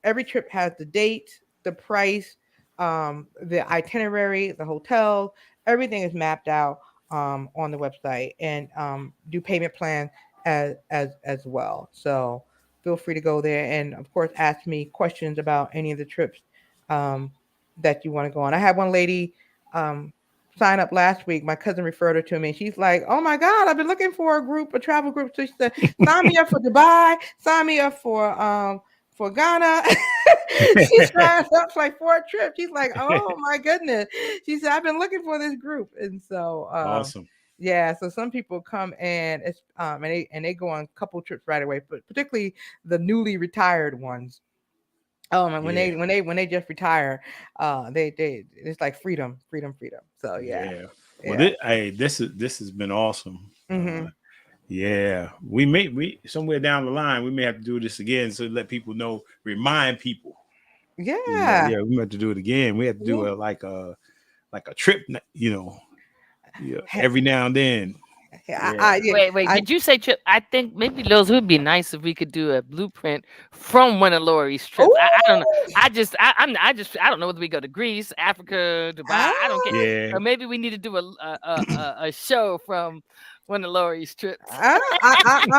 Every trip has the date, the price, the itinerary, the hotel. Everything is mapped out on the website, and do payment plan as well. So feel free to go there, and of course ask me questions about any of the trips um, that you want to go on. I had one lady sign up last week. My cousin referred her to me. She's like, "Oh my God, I've been looking for a travel group." So she said, "Sign me up for Dubai. Sign me up for Ghana." She signed up like for a trip. She's like, "Oh my goodness." She said, "I've been looking for this group," and so Awesome. yeah. So some people come and it's and they go on a couple trips right away, but particularly the newly retired ones. And when Yeah. they just retire, they it's like freedom. So yeah, Yeah. Well, yeah. this has been awesome. Hmm. Yeah, we somewhere down the line we may have to do this again, so let people know, remind people. Yeah. Yeah, we have to do it again. We have to do Yeah. like a trip, every now and then. Yeah. Wait. Did you say trip? I think maybe those would be nice if we could do a blueprint from one of Lori's trips. I don't know. Ooh. I don't know whether we go to Greece, Africa, Dubai. I don't care. Yeah. Or maybe we need to do a show from one of Lori's trips. I'm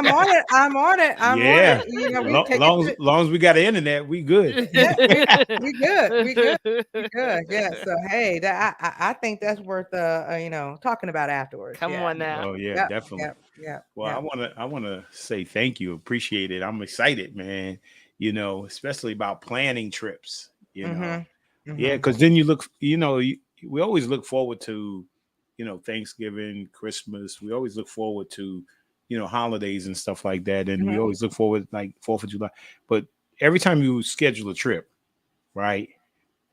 on it. I'm on it. Yeah. You know, we take it. Long as we got the internet, we good. Yeah, we good. We good. Yeah. So hey, I think that's worth talking about afterwards. Come Yeah. on now. Oh yeah, Yep, definitely. yep. Well, I wanna say thank you, appreciate it. I'm excited, man. Especially about planning trips. Yeah, because then you look, we always look forward to, Thanksgiving, Christmas. We always look forward to, holidays and stuff like that, and we always look forward like 4th of July. But every time you schedule a trip, right?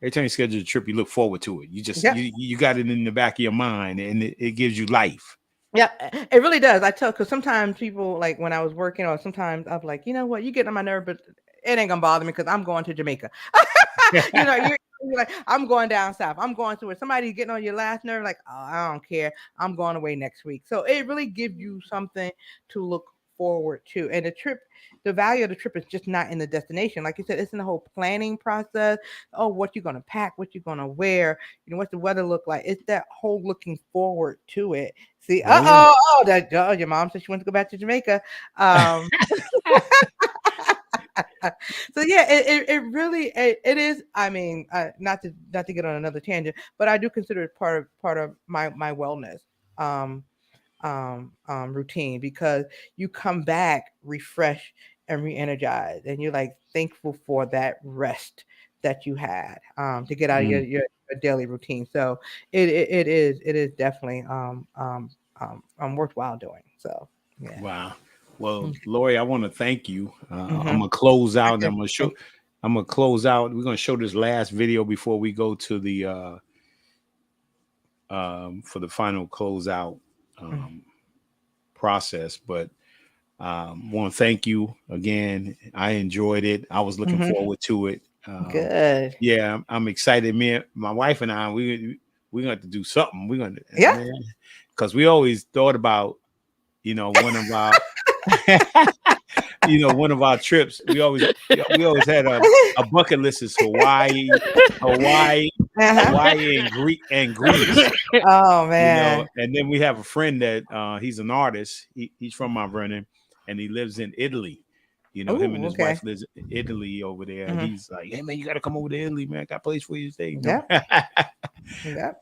Every time you schedule a trip, you look forward to it. You just you got it in the back of your mind, and it gives you life. Yeah, it really does. I tell, because sometimes people, like when I was working, or sometimes I'm like, you know what, you get on my nerve, but it ain't gonna bother me because I'm going to Jamaica. You're like, I'm going down south. I'm going to where somebody's getting on your last nerve. Like, oh, I don't care. I'm going away next week. So it really gives you something to look forward to. And the value of the trip is just not in the destination. Like you said, it's in the whole planning process. Oh, what you're gonna pack, what you're gonna wear, what's the weather look like. It's that whole looking forward to it. See, your mom said she wants to go back to Jamaica. So yeah, it really it is. I mean, not to get on another tangent, but I do consider it part of my wellness routine, because you come back refreshed and re-energized, and you're like thankful for that rest that you had to get out of your daily routine. So it is definitely worthwhile doing. So yeah. Wow. Well, Lori, I want to thank you. I'm gonna close out, and I'm gonna close out. We're gonna show this last video before we go to the for the final closeout process. But want to thank you again. I enjoyed it. I was looking forward to it. Good. Yeah, I'm excited. My wife and I, we're gonna have to do something. We're gonna, because we always thought about, one of our one of our trips, we always had a bucket list is Hawaii and Greece. Oh man. And then we have a friend that he's an artist. He's from Mount Vernon, and he lives in Italy. Him and his wife lives in Italy over there. And he's like, "Hey man, you got to come over to Italy, man. I got a place for you to stay."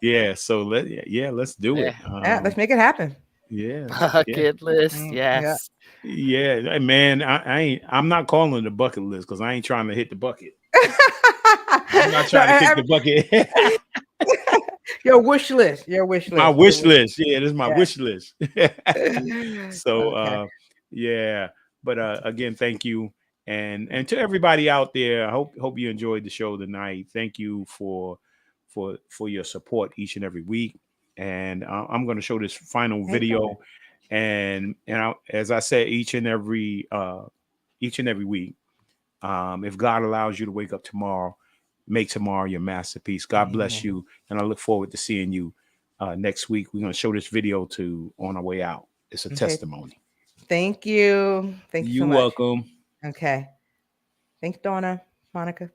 Yeah. So let's do it. Let's make it happen. Yeah. Bucket list. Yes. Yeah, man. I'm not calling it a bucket list because I ain't trying to hit the bucket. I'm not trying to hit the bucket. Your wish list. My wish list. Yeah, this is my wish list. So yeah. But again, thank you. And to everybody out there, I hope you enjoyed the show tonight. Thank you for your support each and every week. And I'm going to show this final video, and as I said, each and every week, if God allows you to wake up tomorrow, make tomorrow your masterpiece. God bless you, and I look forward to seeing you next week. We're going to show this video on our way out. It's a testimony. Thank you. Thank you. You're so much. welcome. Okay. Thanks, Donna, Monica.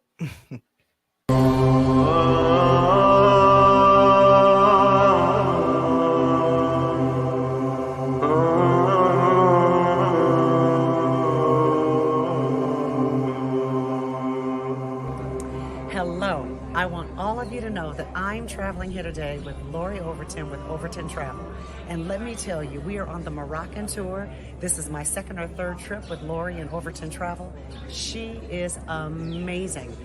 Hello. I want all of you to know that I'm traveling here today with Lori Overton with Overton Travel. And let me tell you, we are on the Moroccan tour. This is my second or third trip with Lori and Overton Travel. She is amazing.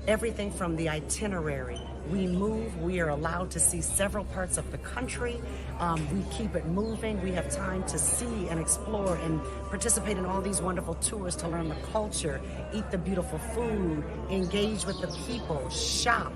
Everything from the itinerary. We move, we are allowed to see several parts of the country. We keep it moving. We have time to see and explore and participate in all these wonderful tours to learn the culture, eat the beautiful food, engage with the people, shop,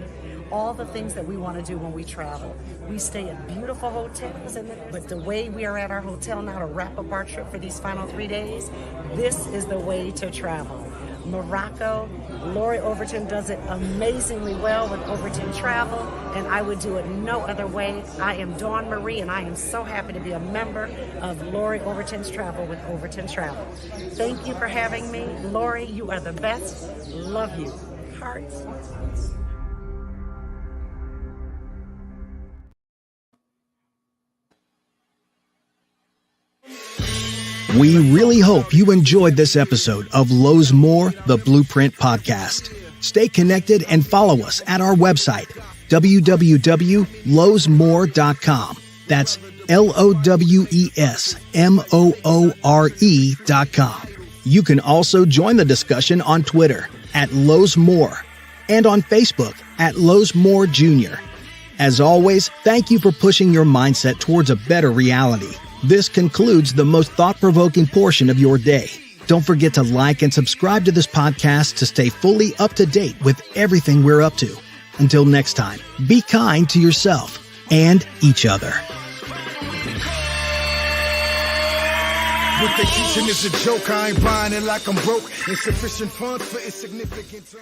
all the things that we want to do when we travel. We stay at beautiful hotels, but the way we are at our hotel now to wrap up our trip for these final 3 days, this is the way to travel. Morocco, Lori Overton does it amazingly well with Overton Travel, and I would do it no other way. I am Dawn Marie, and I am so happy to be a member of Lori Overton's Travel with Overton Travel. Thank you for having me. Lori, you are the best. Love you. Hearts. We really hope you enjoyed this episode of Lowe's More, the Blueprint Podcast. Stay connected and follow us at our website, www.lowesmore.com. That's LOWESMOORE.com. You can also join the discussion on Twitter at Lowe's More and on Facebook at Lowe's More Jr. As always, thank you for pushing your mindset towards a better reality. This concludes the most thought-provoking portion of your day. Don't forget to like and subscribe to this podcast to stay fully up to date with everything we're up to. Until next time, be kind to yourself and each other. What they teaching is a joke. I ain't buying it like I'm broke. Insufficient funds for insignificant.